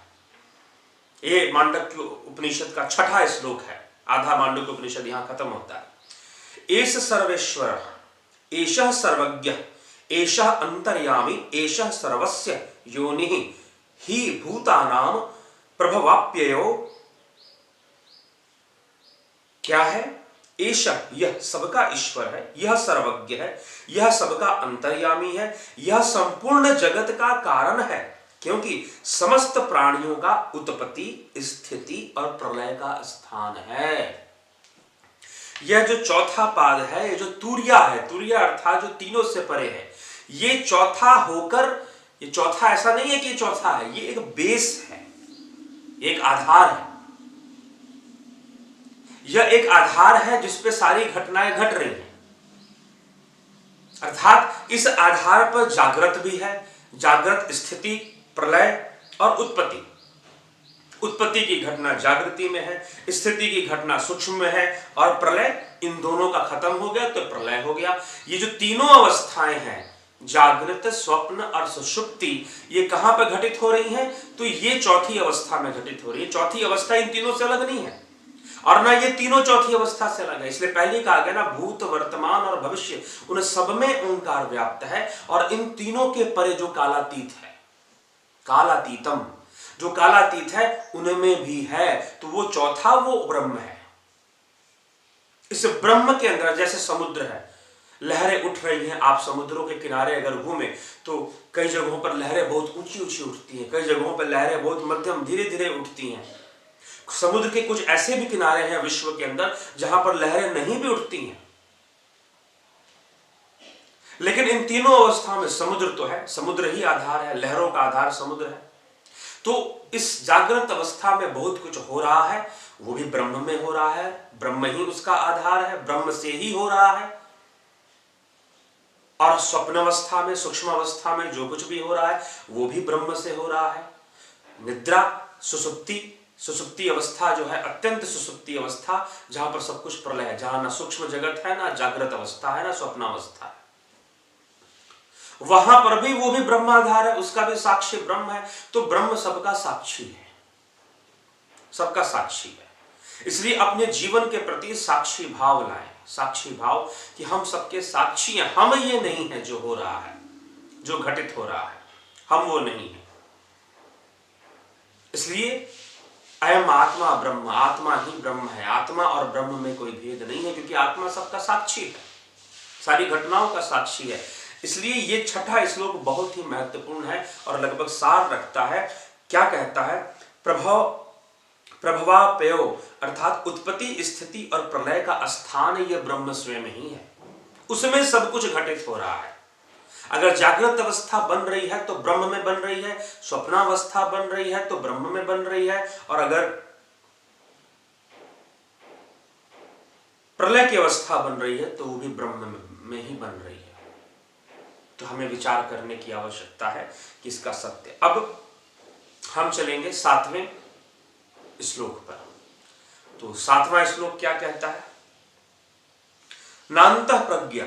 ये मांडुक्य उपनिषद का 6वां श्लोक है, आधा मांडुक्य उपनिषद यहां खत्म होता है। एष सर्वेश्वर एषः सर्वज्ञ एषः अंतर्यामी एषः सर्वस्य योनिः ही भूतानाम प्रभवाप्ययो। क्या है? एष यह सबका ईश्वर है, यह सर्वज्ञ है, यह सबका अंतर्यामी है, यह संपूर्ण जगत का कारण है, क्योंकि समस्त प्राणियों का उत्पत्ति स्थिति और प्रलय का स्थान है। यह जो चौथा पाद है, ये जो तुर्या है, तुर्या अर्थात जो तीनों से परे है, ये चौथा होकर, ये चौथा ऐसा नहीं है कि ये चौथा है, ये एक बेस है, एक आधार है। यह एक आधार है जिसपे सारी घटनाएं घट रही हैं। अर्थात इस आधार पर जागृत भी है, जागृत स्थिति प्रलय और उत्पत्ति। उत्पत्ति की घटना जागृति में है, स्थिति की घटना सूक्ष्म में है और प्रलय, इन दोनों का खत्म हो गया तो प्रलय हो गया। ये जो तीनों अवस्थाएं हैं, जागृत स्वप्न और सुषुप्ति, ये कहां पर घटित हो रही हैं? तो ये चौथी अवस्था में घटित हो रही है। चौथी अवस्था इन तीनों से अलग नहीं है और ना ये तीनों चौथी अवस्था से अलग है। इसलिए पहले कहा गया ना, भूत वर्तमान और भविष्य, उन सब में ओंकार व्याप्त है और इन तीनों के परे जो कालातीत है, कालातीतम, जो कालातीत है उनमें भी है, तो वो चौथा वो ब्रह्म है। इस ब्रह्म के अंदर जैसे समुद्र है, लहरें उठ रही हैं, आप समुद्रों के किनारे अगर घूमें तो कई जगहों पर लहरें बहुत ऊंची ऊंची उठती हैं, कई जगहों पर लहरें बहुत मध्यम धीरे धीरे उठती हैं। समुद्र के कुछ ऐसे भी किनारे हैं विश्व के अंदर जहां पर लहरें नहीं भी उठती हैं, लेकिन इन तीनों अवस्थाओं में समुद्र तो है, समुद्र ही आधार है, लहरों का आधार समुद्र है। तो इस जागृत अवस्था में बहुत कुछ हो रहा है, वो भी ब्रह्म में हो रहा है, ब्रह्म ही उसका आधार है, ब्रह्म से ही हो रहा है। और स्वप्न अवस्था में, सूक्ष्म अवस्था में जो कुछ भी हो रहा है वो भी ब्रह्म से हो रहा है। निद्रा, सुसुप्ति, सुसुप्ति अवस्था जो है, अत्यंत सुसुप्ति अवस्था, जहां पर सब कुछ प्रलय है, जहां ना सूक्ष्म जगत है, ना जागृत अवस्था है, ना स्वप्नावस्था है। वहां पर भी वो भी ब्रह्माधार है, उसका भी साक्षी ब्रह्म है। तो ब्रह्म सबका साक्षी है, सबका साक्षी है। इसलिए अपने जीवन के प्रति साक्षी भाव लाएं, साक्षी भाव कि हम सबके साक्षी हैं। हम ये नहीं है जो हो रहा है, जो घटित हो रहा है, हम वो नहीं है। इसलिए अयम आत्मा ब्रह्म, आत्मा ही ब्रह्म है। आत्मा और ब्रह्म में कोई भेद नहीं है, क्योंकि आत्मा सबका साक्षी है, सारी घटनाओं का साक्षी है। इसलिए ये छठा श्लोक बहुत ही महत्वपूर्ण है और लगभग सार रखता है। क्या कहता है? प्रभवापयो अर्थात उत्पत्ति, स्थिति और प्रलय का स्थान यह ब्रह्म स्वयं ही है। उसमें सब कुछ घटित हो रहा है। अगर जागृत अवस्था बन रही है तो ब्रह्म में बन रही है, स्वप्नावस्था बन रही है तो ब्रह्म में बन रही है, और अगर प्रलय की अवस्था बन रही है तो वो भी ब्रह्म में ही बन रही है। तो हमें विचार करने की आवश्यकता है कि इसका सत्य। अब हम चलेंगे 7वें श्लोक पर। तो 7वां श्लोक क्या कहता है? नान्तः प्रज्ञा।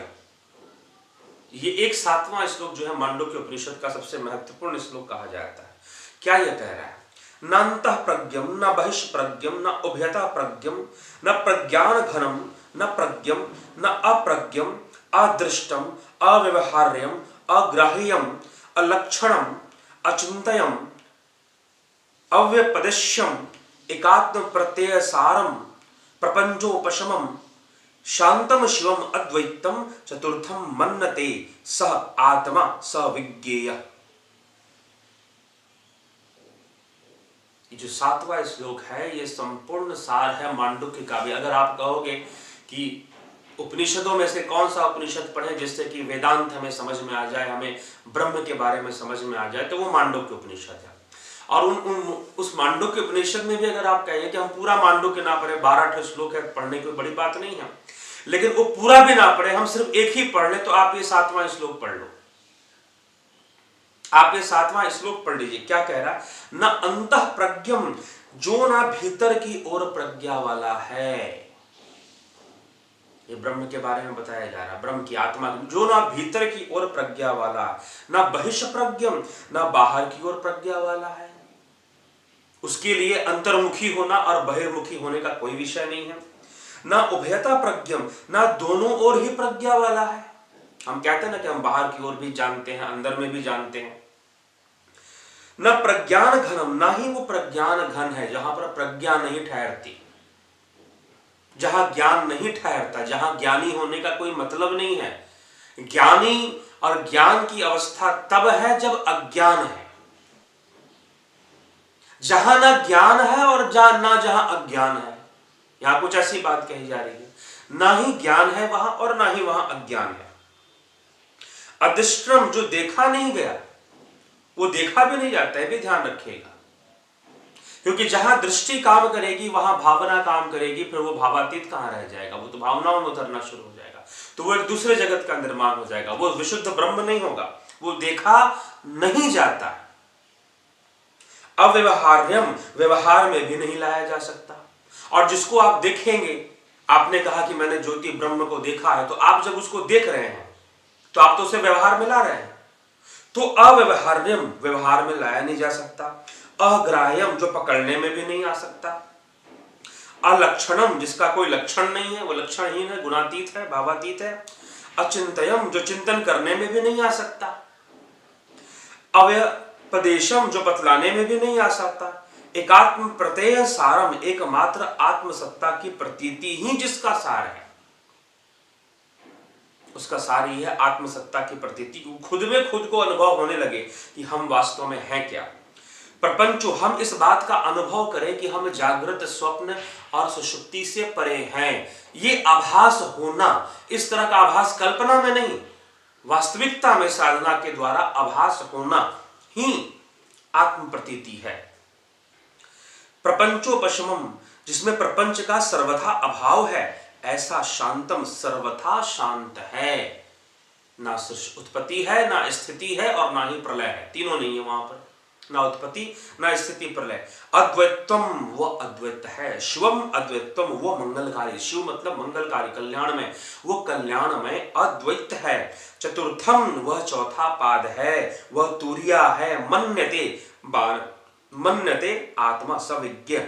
ये एक 7वां श्लोक जो है मांडुक्य उपनिषद का सबसे महत्वपूर्ण श्लोक कहा जाता है। क्या यह कह रहा है? नान्तः प्रज्ञम न बहिष्प्रज्ञम न उभयता प्रज्ञम न प्रज्ञान घनम न प्रज्ञम न अप्रज्ञम अदृष्टम अव्यवहार्यम अग्राह्यम अलक्षणम अचिंतयम अव्यपदिश्यम एकात्म प्रत्यय सारम प्रपंचोपशमम शांतम शिवम अद्वैतम चतुर्थम मन्नते सह आत्मा स विज्ञेय। जो 7वां श्लोक है ये संपूर्ण सार है मांडुक्य का भी। अगर आप कहोगे कि उपनिषदों में से कौन सा उपनिषद पढ़े जिससे कि वेदांत हमें समझ में आ जाए, हमें ब्रह्म के बारे में समझ में आ जाए, तो वो मांडुक्य उपनिषद है। और उस मांडुक्य उपनिषद में भी अगर आप कहेंगे कि हम पूरा मांडुक्य ना पढ़े, 12 श्लोक है, पढ़ने की कोई बड़ी बात नहीं है, लेकिन वो पूरा भी ना पढ़े, हम सिर्फ एक ही पढ़ ले, तो आप ये 7वां श्लोक पढ़ लो। आप ये 7वां श्लोक पढ़ लीजिए। क्या कह रहा है? न अंतः प्रज्ञम, जो ना भीतर की ओर प्रज्ञा वाला है। ये ब्रह्म के बारे में बताया जा रहा है, ब्रह्म की आत्मा, जो ना भीतर की ओर प्रज्ञा वाला, ना बहिष्प्रज्ञम, ना बाहर की ओर प्रज्ञा वाला है। उसके लिए अंतर्मुखी होना और बहिर्मुखी होने का कोई विषय नहीं है। ना उभयता प्रज्ञम, ना दोनों ओर ही प्रज्ञा वाला है। हम कहते हैं ना कि हम बाहर की ओर भी जानते हैं, अंदर में भी जानते हैं। न प्रज्ञान घनम, ना ही वो प्रज्ञान घन है जहां पर प्रज्ञा नहीं ठहरती, जहां ज्ञान नहीं ठहरता, जहां ज्ञानी होने का कोई मतलब नहीं है। ज्ञानी और ज्ञान की अवस्था तब है जब अज्ञान है। जहां ना ज्ञान है और ना जहां अज्ञान है, यहां कुछ ऐसी बात कही जा रही है। ना ही ज्ञान है वहां और ना ही वहां अज्ञान है। अदृष्टम, जो देखा नहीं गया वो देखा भी नहीं जाता है, भी ध्यान रखिएगा। क्योंकि जहां दृष्टि काम करेगी वहां भावना काम करेगी, फिर वो भावातीत कहां रह जाएगा, वो तो भावनाओं में उतरना शुरू हो जाएगा, तो वो एक दूसरे जगत का निर्माण हो जाएगा, वो विशुद्ध ब्रह्म नहीं होगा, वो देखा नहीं जाता। अव्यवहार्यम, व्यवहार में भी नहीं लाया जा सकता। और जिसको आप देखेंगे, आपने कहा कि मैंने ज्योति ब्रह्म को देखा है, तो आप जब उसको देख रहे हैं तो आप तो उसे व्यवहार में ला रहे हैं। तो अव्यवहार्यम, व्यवहार में लाया नहीं जा सकता। अग्राह्यम, जो पकड़ने में भी नहीं आ सकता। अलक्षणम, जिसका कोई लक्षण नहीं है, वो लक्षणहीन है, गुणातीत है, भावातीत है। अचिंतयम, जो चिंतन करने में भी नहीं आ सकता। अव्यपदेशम, जो बतलाने में भी नहीं आ सकता। एकात्म प्रत्यय सारम, एकमात्र आत्मसत्ता की प्रतीति ही जिसका सार है, उसका सार ही है आत्मसत्ता की प्रतीति। खुद में खुद को अनुभव होने लगे कि हम वास्तव में हैं क्या। प्रपंचो, हम इस बात का अनुभव करें कि हम जागृत, स्वप्न और सुषुप्ति से परे हैं। ये आभास होना, इस तरह का आभास कल्पना में नहीं, वास्तविकता में साधना के द्वारा आभास होना ही आत्म प्रतीति है। प्रपंचोपशमम, जिसमें प्रपंच का सर्वथा अभाव है, ऐसा शांतम, सर्वथा शांत है। ना उत्पत्ति है, ना स्थिति है और ना ही प्रलय है, तीनों नहीं है वहां पर। ना उत्पत्ति ना स्थिति प्रलय। अद्वैतम वो अद्वैत है, शिवम अद्वैतम वो मंगलकारी, शिव मतलब मंगलकारी, कल्याण में, वो कल्याण में अद्वैत है। चतुर्थम वह चौथा पाद है, वह तुरिया है। मन्यते आत्मा सविज्ञ,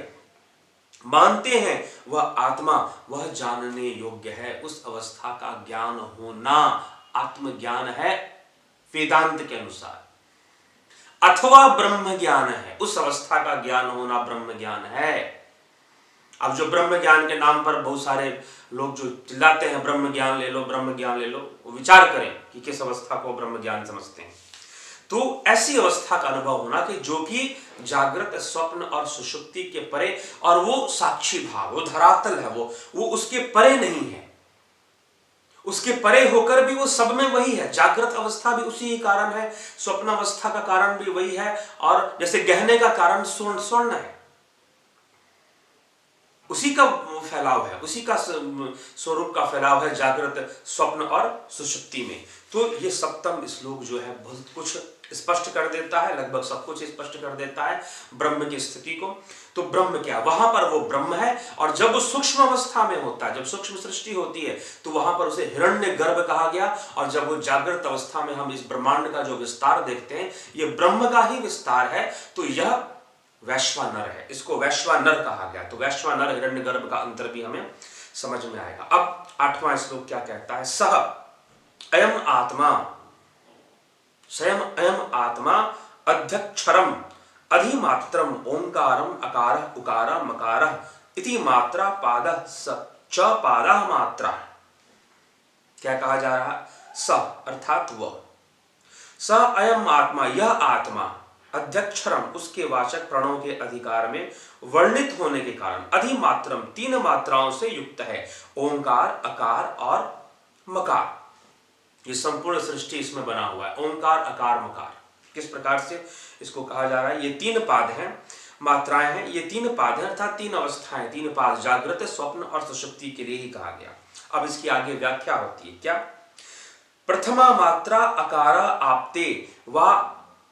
मानते हैं वह आत्मा, वह जानने योग्य है। उस अवस्था का ज्ञान होना आत्मज्ञान है वेदांत के अनुसार, अथवा ब्रह्म ज्ञान है। उस अवस्था का ज्ञान होना ब्रह्म ज्ञान है। अब जो ब्रह्म ज्ञान के नाम पर बहुत सारे लोग जो चिल्लाते हैं ब्रह्म ज्ञान ले लो, ब्रह्म ज्ञान ले लो, वो विचार करें कि किस अवस्था को ब्रह्म ज्ञान समझते हैं। तो ऐसी अवस्था का अनुभव होना कि जो कि जागृत, स्वप्न और सुषुप्ति के परे, और वो साक्षी भाव, वो धरातल है, वो उसके परे नहीं है। उसके परे होकर भी वो सब में वही है। जागृत अवस्था भी उसी ही कारण है, स्वप्न अवस्था का कारण भी वही है, और जैसे गहने का कारण स्वर्ण है, उसी का फैलाव है, उसी का स्वरूप का फैलाव है जागृत, स्वप्न और सुषुप्ति में। तो ये सप्तम श्लोक जो है बहुत कुछ स्पष्ट कर देता है, लगभग सब कुछ स्पष्ट कर देता है ब्रह्म की स्थिति को। तो ब्रह्म क्या, वहां पर वो ब्रह्म है, और जब वो सूक्ष्म अवस्था में होता है, जब सूक्ष्म सृष्टि होती है, तो वहां पर उसे हिरण्य गर्भ कहा गया। और जब वो जागृत अवस्था में हम इस ब्रह्मांड का जो विस्तार देखते हैं, ये ब्रह्म का ही विस्तार है। तो यह वैश्वानर है, इसको वैश्वानर कहा गया। तो वैश्वानर हिरण्यगर्भ का अंतर भी हमें समझ में आएगा। अब 8वां श्लोक क्या कहता है, सह अयम आत्मा, स्वयं अयम आत्मा अध्यक्षरम अधिमात्रम ओंकारम अकारः उकारः मकारः इति मात्रा पादः स च पादः मात्रा। क्या कहा जा रहा है, स अर्थात वह, स अयम आत्मा यह आत्मा, अध्यक्षरम उसके वाचक प्रणों के अधिकार में वर्णित होने के कारण, अधिमात्रम 3 मात्राओं से युक्त है, ओंकार, अकार और मकार। ये संपूर्ण सृष्टि इसमें बना हुआ है, ओंकार, अकार, मकार। किस प्रकार से इसको कहा जा रहा है, ये 3 पाद हैं, मात्राएं हैं, ये 3 पाद हैं, अर्थात 3 अवस्थाएं, 3 पाद, जागृत, स्वप्न और सुषुप्ति के लिए ही कहा गया। अब इसकी आगे व्याख्या होती है, क्या, प्रथमा मात्रा अकार आपते वा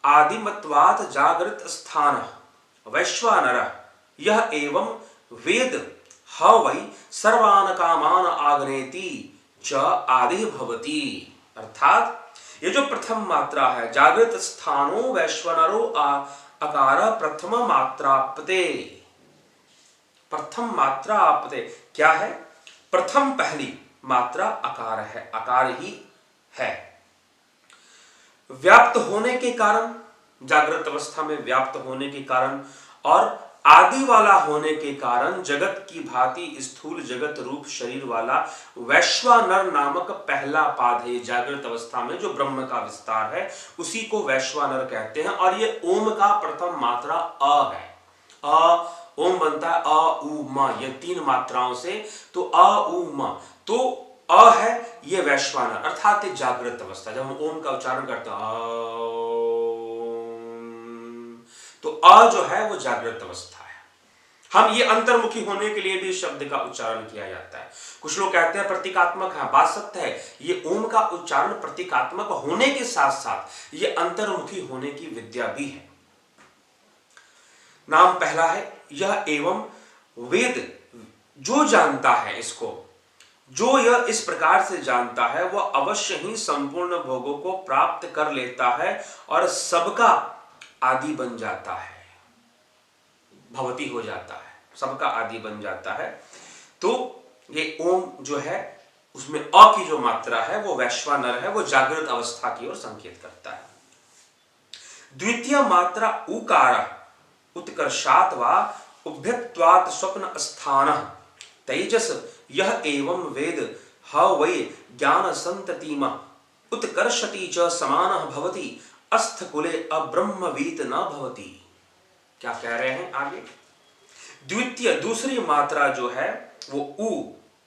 आदिमत्वात् जागृत स्थान वैश्वानर यह एवं वेद ह वै सर्वान कामान आग्नेति च आदि भवति। अर्थात ये जो प्रथम मात्रा है, जागृत स्थानो वैश्वानरो अकार प्रथम मात्रापते, प्रथम मात्रा आपते क्या है, प्रथम पहली मात्रा अकार है, अकार ही है। व्याप्त होने के कारण, जागृत अवस्था में व्याप्त होने के कारण, और आदि वाला होने के कारण, जगत की भांति स्थूल जगत रूप शरीर वाला वैश्वानर नामक पहला पाद है। जागृत अवस्था में जो ब्रह्म का विस्तार है उसी को वैश्वानर कहते हैं। और ये ओम का प्रथम मात्रा अ है, ओम बनता है अ उ म, ये 3 मात्राओं से, तो अ उ म, तो अ है ये वैश्वानर, अर्थात जागृत अवस्था। जब हम ओम का उच्चारण करते हैं तो अ जो है वो जागृत अवस्था है। हम ये अंतर्मुखी होने के लिए भी इस शब्द का उच्चारण किया जाता है। कुछ लोग कहते हैं प्रतीकात्मक है, बात सत्य है, ये ओम का उच्चारण प्रतीकात्मक होने के साथ साथ ये अंतर्मुखी होने की विद्या भी है। नाम पहला है यह एवं वेद, जो जानता है इसको, जो यह इस प्रकार से जानता है वह अवश्य ही संपूर्ण भोगों को प्राप्त कर लेता है और सबका आदि बन जाता है, भवती हो जाता है, सबका आदि बन जाता है। तो ये ओम जो है उसमें अ की जो मात्रा है वो वैश्वानर है, वो जागृत अवस्था की ओर संकेत करता है। द्वितीय मात्रा उकार उत्कर्षात् वा उभ्यत्वात् स्वप्न स्थान तेजस यह एवं वेद ह वै ज्ञान संततिम उत्कर्षति च समानः भवति अस्थकुले अब्रह्मवीत न भवति। क्या कह रहे हैं आगे, द्वितीय दूसरी मात्रा जो है वो उ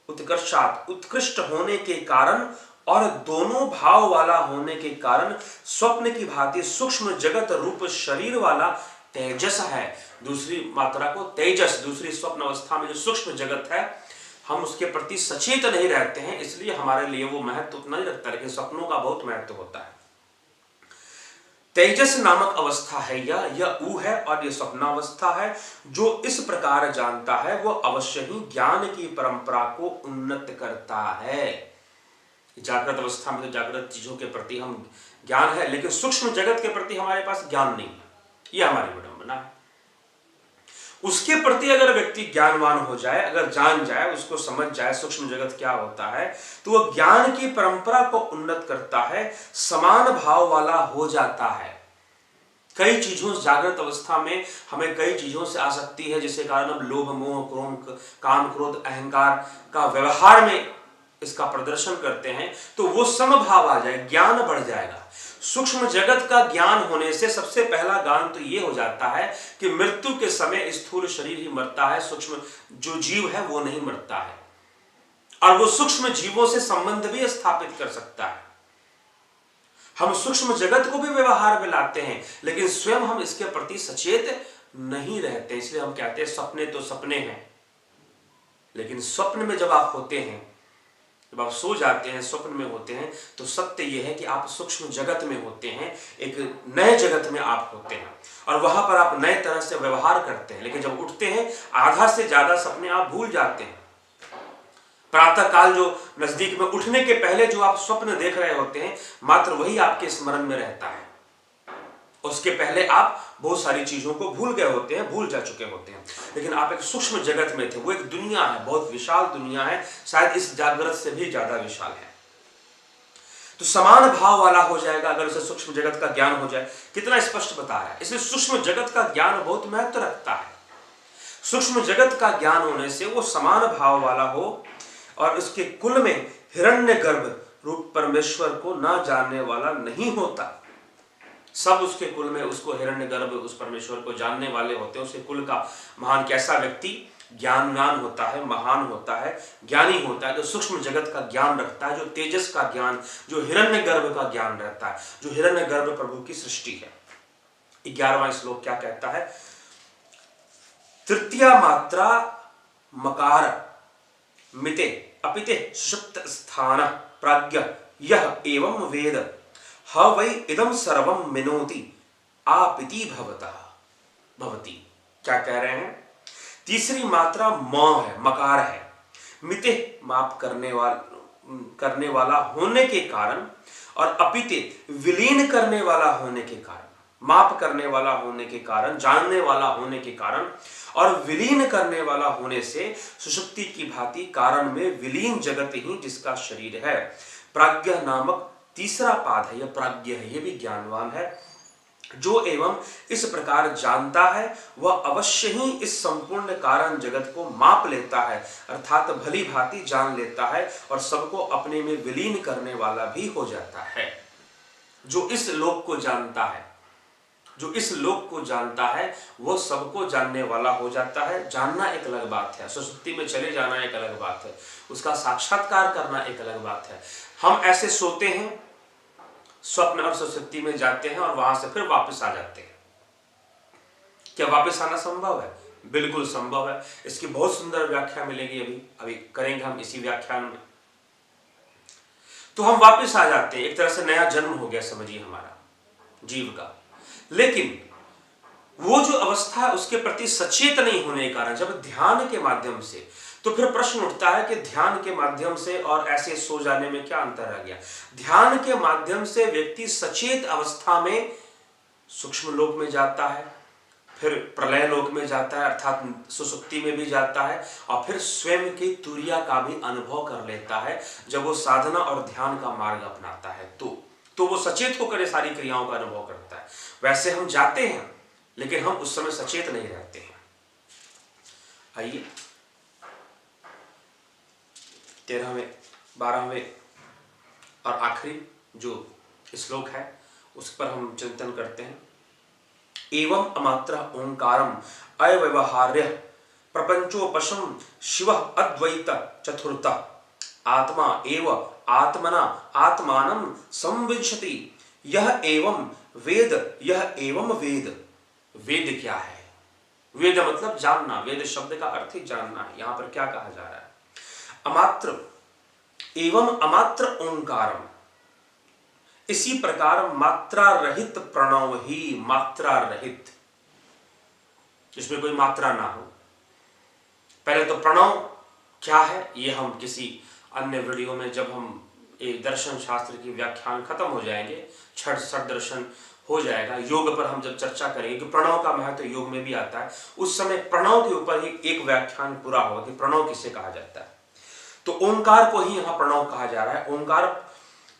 उत्कर्षात् उत्कृष्ट होने के कारण और दोनों भाव वाला होने के कारण स्वप्न की भांति सूक्ष्म जगत रूप शरीर वाला तेजस है। दूसरी मात्रा को तेजस, दूसरी स्वप्न अवस्था में जो सूक्ष्म जगत है हम उसके प्रति सचेत नहीं रहते हैं, इसलिए हमारे लिए वो महत्व उतना नहीं रखता, लेकिन सपनों का बहुत महत्व होता है। तेजस नामक अवस्था है यह ऊ है और यह स्वप्नावस्था है। जो इस प्रकार जानता है वो अवश्य ही ज्ञान की परंपरा को उन्नत करता है। जागृत अवस्था में तो जागृत चीजों के प्रति हम ज्ञान है, लेकिन सूक्ष्म जगत के प्रति हमारे पास ज्ञान नहीं है, यह हमारी विडंबना है। उसके प्रति अगर व्यक्ति ज्ञानवान हो जाए, अगर जान जाए, उसको समझ जाए सूक्ष्म जगत क्या होता है, तो वह ज्ञान की परंपरा को उन्नत करता है, समान भाव वाला हो जाता है। कई चीजों जागृत अवस्था में हमें कई चीजों से आसक्ति है, जिसके कारण हम लोभ मोह काम क्रोध अहंकार का व्यवहार में इसका प्रदर्शन करते हैं, तो वो समभाव आ जाए, ज्ञान बढ़ जाएगा। सूक्ष्म जगत का ज्ञान होने से सबसे पहला ज्ञान तो ये हो जाता है कि मृत्यु के समय स्थूल शरीर ही मरता है, सूक्ष्म जो जीव है वो नहीं मरता है, और वो सूक्ष्म जीवों से संबंध भी स्थापित कर सकता है। हम सूक्ष्म जगत को भी व्यवहार में लाते हैं, लेकिन स्वयं हम इसके प्रति सचेत नहीं रहते। इसलिए हम कहते हैं सपने तो सपने हैं, लेकिन स्वप्न में जब आप होते हैं, जब आप सो जाते हैं, स्वप्न में होते हैं, तो सत्य यह है कि आप सूक्ष्म जगत में होते हैं, एक नए जगत में आप होते हैं, और वहां पर आप नए तरह से व्यवहार करते हैं। लेकिन जब उठते हैं, आधा से ज्यादा सपने आप भूल जाते हैं। प्रातः काल जो नजदीक में उठने के पहले जो आप स्वप्न देख रहे होते हैं, मात्र वही आपके स्मरण में रहता है। उसके पहले आप बहुत सारी चीजों को भूल गए होते हैं, भूल जा चुके होते हैं। लेकिन आप एक सूक्ष्म जगत में थे, वो एक दुनिया है, बहुत विशाल दुनिया है, शायद इस जागृत से भी ज्यादा विशाल है। तो समान भाव वाला हो जाएगा अगर उसे सूक्ष्म जगत का ज्ञान हो जाए। कितना स्पष्ट बता रहा है। इसलिए सूक्ष्म जगत का ज्ञान बहुत महत्व रखता है। सूक्ष्म जगत का ज्ञान होने से वो समान भाव वाला हो, और उसके कुल में हिरण्यगर्भ रूप परमेश्वर को ना जानने वाला नहीं होता। सब उसके कुल में उसको हिरण्यगर्भ उस परमेश्वर को जानने वाले होते हैं। उसके कुल का महान कैसा व्यक्ति ज्ञानवान होता है, महान होता है, ज्ञानी होता है, जो सूक्ष्म जगत का ज्ञान रखता है, जो तेजस का ज्ञान, जो हिरण्यगर्भ का ज्ञान रहता है, जो हिरण्यगर्भ प्रभु की सृष्टि है। 11वां श्लोक क्या कहता है? तृतीया मात्रा मकार मिते अपिते सुषुप्त स्थान प्राज्ञ यह एवं वेद ह वै इदं सर्वं मिनोति आपिति भवति। क्या कह रहे हैं? तीसरी मात्रा म है, मकार है। मिते माप करने वाला होने के कारण, और अपिते विलीन करने वाला होने के कारण, माप करने वाला होने के कारण, जानने वाला होने के कारण, और विलीन करने वाला होने से सुषुप्ति की भांति कारण में विलीन जगत ही जिसका शरीर है। प्राज्ञ नामक तीसरा पाद है, यह प्राज्ञ है, यह भी ज्ञानवान है। जो एवं इस प्रकार जानता है वह अवश्य ही इस संपूर्ण कारण जगत को माप लेता है, अर्थात भली भांति जान लेता है, और सबको अपने में विलीन करने वाला भी हो जाता है। जो इस लोक को जानता है, जो इस लोक को जानता है, वो सबको जानने वाला हो जाता है। जानना एक अलग बात है, सुषुप्ति में चले जाना एक अलग बात है, उसका साक्षात्कार करना एक अलग बात है। हम ऐसे सोते हैं, स्वप्न और सुषुप्ति में जाते हैं, और वहां से फिर वापस आ जाते हैं। क्या वापस आना संभव है? बिल्कुल संभव है। इसकी बहुत सुंदर व्याख्या मिलेगी, अभी करेंगे हम इसी व्याख्यान में। तो हम वापस आ जाते हैं, एक तरह से नया जन्म हो गया समझिए हमारा जीव का। लेकिन वो जो अवस्था है उसके प्रति सचेत नहीं होने के कारण, जब ध्यान के माध्यम से, तो फिर प्रश्न उठता है कि ध्यान के माध्यम से और ऐसे सो जाने में क्या अंतर रह गया? ध्यान के माध्यम से व्यक्ति सचेत अवस्था में सूक्ष्म लोक में जाता है, फिर प्रलय लोक में जाता है, अर्थात सुसुप्ति में भी जाता है, और फिर स्वयं की तुर्या का भी अनुभव कर लेता है। जब वो साधना और ध्यान का मार्ग अपनाता है तो वो सचेत होकर ये सारी क्रियाओं का अनुभव करता है। वैसे हम जाते हैं, लेकिन हम उस समय सचेत नहीं रहते हैं। आइए 13वें 12वें और आखिरी जो श्लोक है उस पर हम चिंतन करते हैं। एवं अमात्र ओंकारम अव्यवहार्य प्रपंचोपशम शिव अद्वैत चतुर्थ आत्मा एव आत्मना आत्मानं संविशति यह एवं वेद, यह एवं वेद। वेद क्या है? वेद मतलब जानना, वेद शब्द का अर्थ ही जानना है। यहां पर क्या कहा जा रहा है? अमात्र एवं अमात्र ओंकारम, इसी प्रकार मात्रा रहित प्रणव ही मात्रा रहित, जिसमें कोई मात्रा ना हो। पहले तो प्रणव क्या है ये हम किसी अन्य वीडियो में, जब हम एक दर्शन शास्त्र की व्याख्यान खत्म हो जाएंगे, छठ दर्शन हो जाएगा, योग पर हम जब चर्चा करेंगे कि प्रणव का महत्व योग में भी आता है, उस समय प्रणव के ऊपर ही एक व्याख्यान पूरा होगा कि प्रणव किसे कहा जाता है। तो ओंकार को ही यहाँ प्रणव कहा जा रहा है। ओंकार,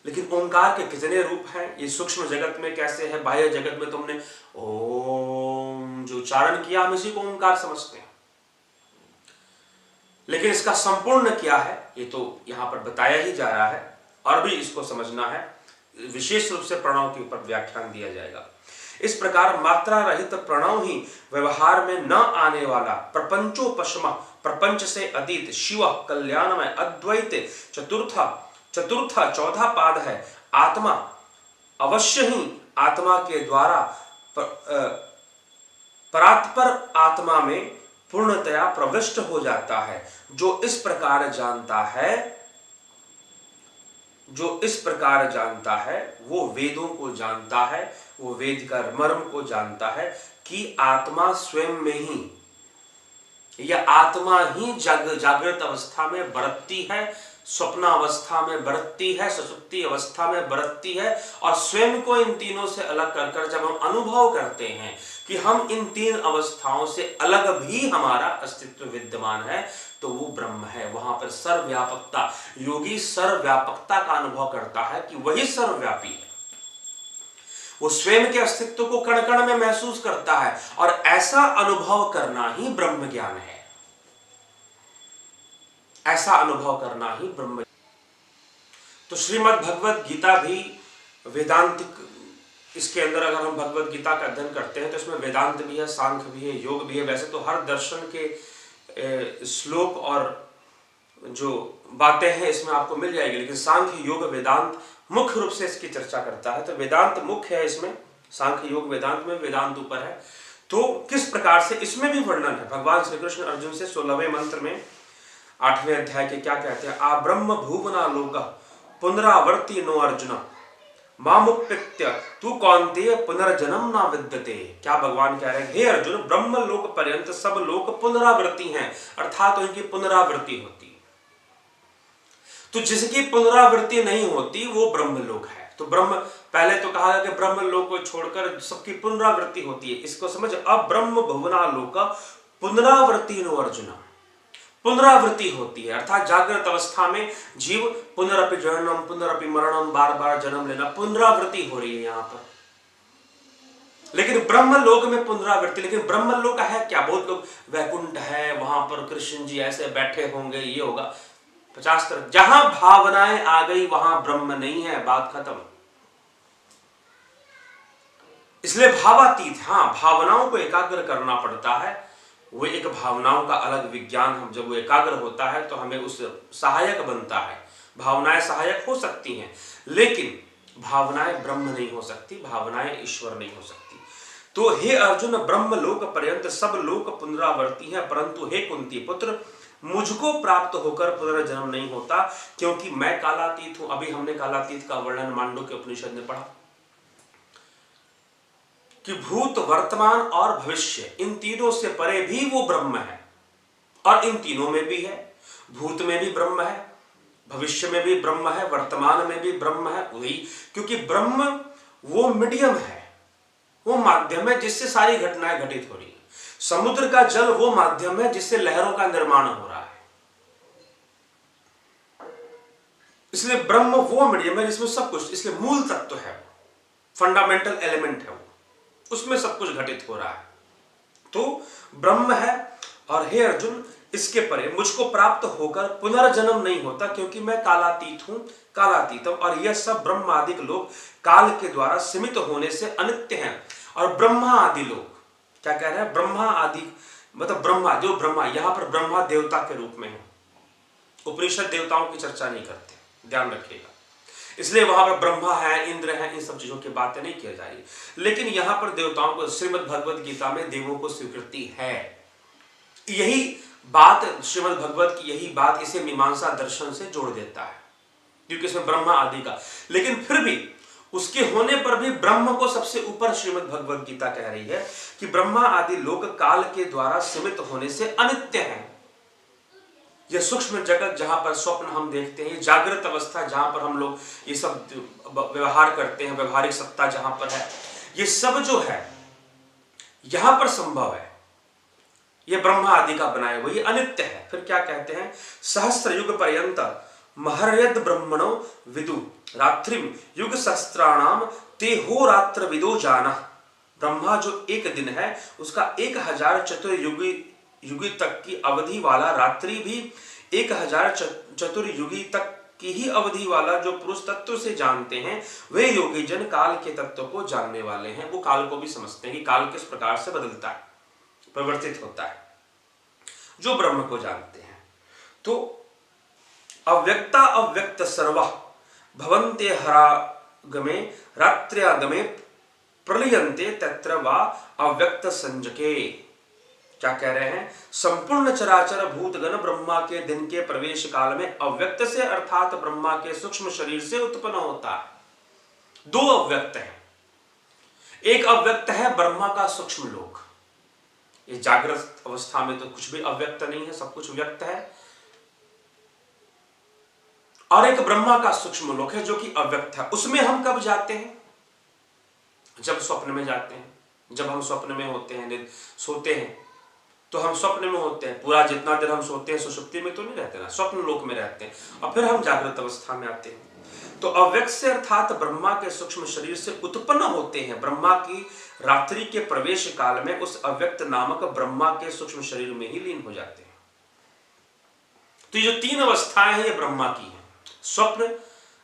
लेकिन ओंकार के कितने रूप हैं, ये सूक्ष्म जगत में कैसे है, बाह्य जगत में तुमने ओम जो उच्चारण किया हम इसी को ओंकार समझते हैं, लेकिन इसका संपूर्ण क्या है ये तो यहां पर बताया ही जा रहा है, और भी इसको समझना है, विशेष रूप से प्रणव के ऊपर व्याख्यान दिया जाएगा। इस प्रकार मात्रा रहित प्रणव ही व्यवहार में न आने वाला प्रपंचोपशम, प्रपंच से अतीत, शिव कल्याणमय, अद्वैत, चतुर्था चौथा पाद है आत्मा, अवश्य ही आत्मा के द्वारा परात्पर आत्मा में पूर्णतया प्रविष्ट हो जाता है। जो इस प्रकार जानता है वो वेदों को जानता है, वो वेद का मर्म को जानता है कि आत्मा स्वयं में ही, या आत्मा ही जागृत अवस्था में बरतती है, स्वप्न अवस्था में बरतती है, सुषुप्ति अवस्था में बरतती है, और स्वयं को इन तीनों से अलग कर जब हम अनुभव करते हैं कि हम इन तीन अवस्थाओं से अलग भी हमारा अस्तित्व विद्यमान है, तो वो ब्रह्म है। वहां पर सर्वव्यापकता, योगी सर्वव्यापकता का अनुभव करता है कि वही सर्वव्यापी है, वो स्वयं के अस्तित्व को कण कण में महसूस करता है, और ऐसा अनुभव करना ही ब्रह्म ज्ञान है, ऐसा अनुभव करना ही ब्रह्म। तो श्रीमद् भगवत गीता भी वेदांतिक, इसके अंदर अगर हम भगवत गीता का अध्ययन करते हैं तो इसमें वेदांत भी है, सांख्य भी है, योग भी है। वैसे तो हर दर्शन के श्लोक और जो बातें हैं इसमें आपको मिल जाएगी, लेकिन सांख्य योग वेदांत मुख्य रूप से इसकी चर्चा करता है। तो वेदांत मुख्य है इसमें, सांख्य योग वेदांत में, वेदांत ऊपर है। तो किस प्रकार से इसमें भी वर्णन है, भगवान श्री कृष्ण अर्जुन से 16वें मंत्र में 8वें अध्याय के क्या कहते हैं, आ ब्रह्म भुवना लोक पुनरावर्ती नो अर्जुन मामुपेत्य तू कौन्तेय पुनर्जन्म ना विद्यते। क्या भगवान कह रहे हैं, हे अर्जुन, ब्रह्म लोक पर्यंत सब लोक पुनरावृत्ति हैं, अर्थात उनकी पुनरावृत्ति होती है। तो जिसकी पुनरावृत्ति नहीं होती वो ब्रह्म लोक है। तो ब्रह्म, पहले तो कहा कि ब्रह्म लोक को छोड़कर सबकी पुनरावृत्ति होती है, इसको समझ। अब ब्रह्म भुवना लोक पुनरावृत्ति नो अर्जुन, पुनरावृत्ति होती है, अर्थात जागृत अवस्था में जीव पुनरपि जननम पुनरपि मरणम, बार बार जन्म लेना, पुनरावृत्ति हो रही है यहां पर। लेकिन ब्रह्म लोक में पुनरावृत्ति, लेकिन ब्रह्म लोक है क्या, बहुत लोग वैकुंठ है, वहां पर कृष्ण जी ऐसे बैठे होंगे, ये होगा 50 तरह, जहां भावनाएं आ गई वहां ब्रह्म नहीं है, बात खत्म। इसलिए भावातीत, हाँ भावनाओं को एकाग्र करना पड़ता है, वो एक भावनाओं का अलग विज्ञान, हम जब वो एकाग्र होता है तो हमें उस सहायक बनता है। भावनाएं सहायक हो सकती हैं, लेकिन भावनाएं ब्रह्म नहीं हो सकती, भावनाएं ईश्वर नहीं हो सकती। तो हे अर्जुन, ब्रह्म लोक पर्यंत सब लोक पुनरावर्ती हैं, परंतु हे कुंती पुत्र, मुझको प्राप्त होकर पुनर्जन्म नहीं होता, क्योंकि मैं कालातीत हूं। अभी हमने कालातीत का वर्णन मांडुक्य उपनिषद में पढ़ा कि भूत, वर्तमान और भविष्य, इन तीनों से परे भी वो ब्रह्म है, और इन तीनों में भी है। भूत में भी ब्रह्म है, भविष्य में भी ब्रह्म है, वर्तमान में भी ब्रह्म है। वही, क्योंकि ब्रह्म वो मीडियम है, वो माध्यम है जिससे सारी घटनाएं घटित हो रही है। समुद्र का जल वो माध्यम है जिससे लहरों का निर्माण हो रहा है। इसलिए ब्रह्म वो मीडियम है जिसमें सब कुछ, इसलिए मूल तत्व है, फंडामेंटल एलिमेंट है वो, उसमें सब कुछ घटित हो रहा है। तो ब्रह्म है, और हे अर्जुन, इसके परे मुझको प्राप्त होकर पुनर्जन्म नहीं होता, क्योंकि मैं कालातीत हूं, कालातीतम, और यह सब ब्रह्म आदि लोग काल के द्वारा सीमित होने से अनित्य हैं। और ब्रह्मा आदि लोग क्या कह रहे हैं, ब्रह्मा आदि मतलब ब्रह्मा, जो ब्रह्मा यहां पर ब्रह्मा देवता के रूप में है, उपनिषद देवताओं की चर्चा नहीं करते, ध्यान रखिएगा। इसलिए वहां पर ब्रह्मा है, इंद्र है, इन सब चीजों की बातें नहीं की जा रही। लेकिन यहां पर देवताओं को, श्रीमद् भगवत गीता में देवों को स्वीकृति है। यही बात श्रीमद् भगवत की, यही बात इसे मीमांसा दर्शन से जोड़ देता है, क्योंकि इसमें ब्रह्मा आदि का, लेकिन फिर भी उसके होने पर भी ब्रह्म को सबसे ऊपर श्रीमद् भगवद गीता कह रही है कि ब्रह्मा आदि लोग काल के द्वारा सीमित होने से अनित्य हैं। यह सूक्ष्म जगत जहां पर स्वप्न हम देखते हैं, जागृत अवस्था जहां पर हम लोग ये सब व्यवहार करते हैं, व्यवहारिक सत्ता जहां पर है, ये सब जो है यहां पर संभव है, ये ब्रह्मा आदि का बनाया हुआ, ये अनित्य है। फिर क्या कहते हैं, सहस्त्र युग पर्यंत महर्यद ब्रह्मणो विदु रात्रिम युग सहस्त्राणाम ते हो रात्र विदो जाना। ब्रह्मा जो एक दिन है उसका 1000 चतुर्युगी युगी तक की अवधि वाला, रात्रि भी 1000 चतुर्युगी तक की ही अवधि वाला जो पुरुष तत्व से जानते हैं, वे योगी जन काल के तत्व को जानने वाले हैं। वो काल को भी समझते हैं कि काल किस प्रकार से बदलता है, परिवर्तित होता है, जो ब्रह्म को जानते हैं। तो अव्यक्ता अव्यक्त सर्वा भवन्ते हरागमे रात्र्यागमे प्रलयन्ते तत्र वा अव्यक्त संजके। क्या कह रहे हैं, संपूर्ण चराचर भूतगण ब्रह्मा के दिन के प्रवेश काल में अव्यक्त से अर्थात ब्रह्मा के सूक्ष्म शरीर से उत्पन्न होता है। दो अव्यक्त हैं, एक अव्यक्त है ब्रह्मा का सूक्ष्म लोक, ये जागृत अवस्था में तो कुछ भी अव्यक्त नहीं है, सब कुछ व्यक्त है, और एक ब्रह्मा का सूक्ष्म लोक है जो कि अव्यक्त है। उसमें हम कब जाते हैं, जब स्वप्न में जाते हैं। जब हम स्वप्न में होते हैं, सोते हैं तो हम स्वप्न में होते हैं, पूरा जितना देर हम सोते हैं सुषुप्ति में तो नहीं रहते ना, स्वप्न लोक में रहते हैं, और फिर हम जागृत अवस्था में आते हैं। तो अव्यक्त से अर्थात ब्रह्मा के सूक्ष्म शरीर से उत्पन्न होते हैं। ब्रह्मा की रात्रि के प्रवेश काल में उस अव्यक्त नामक ब्रह्मा के सूक्ष्म शरीर में ही लीन हो जाते हैं। तो ये जो तीन अवस्थाएं हैं ये ब्रह्मा की हैं, स्वप्न,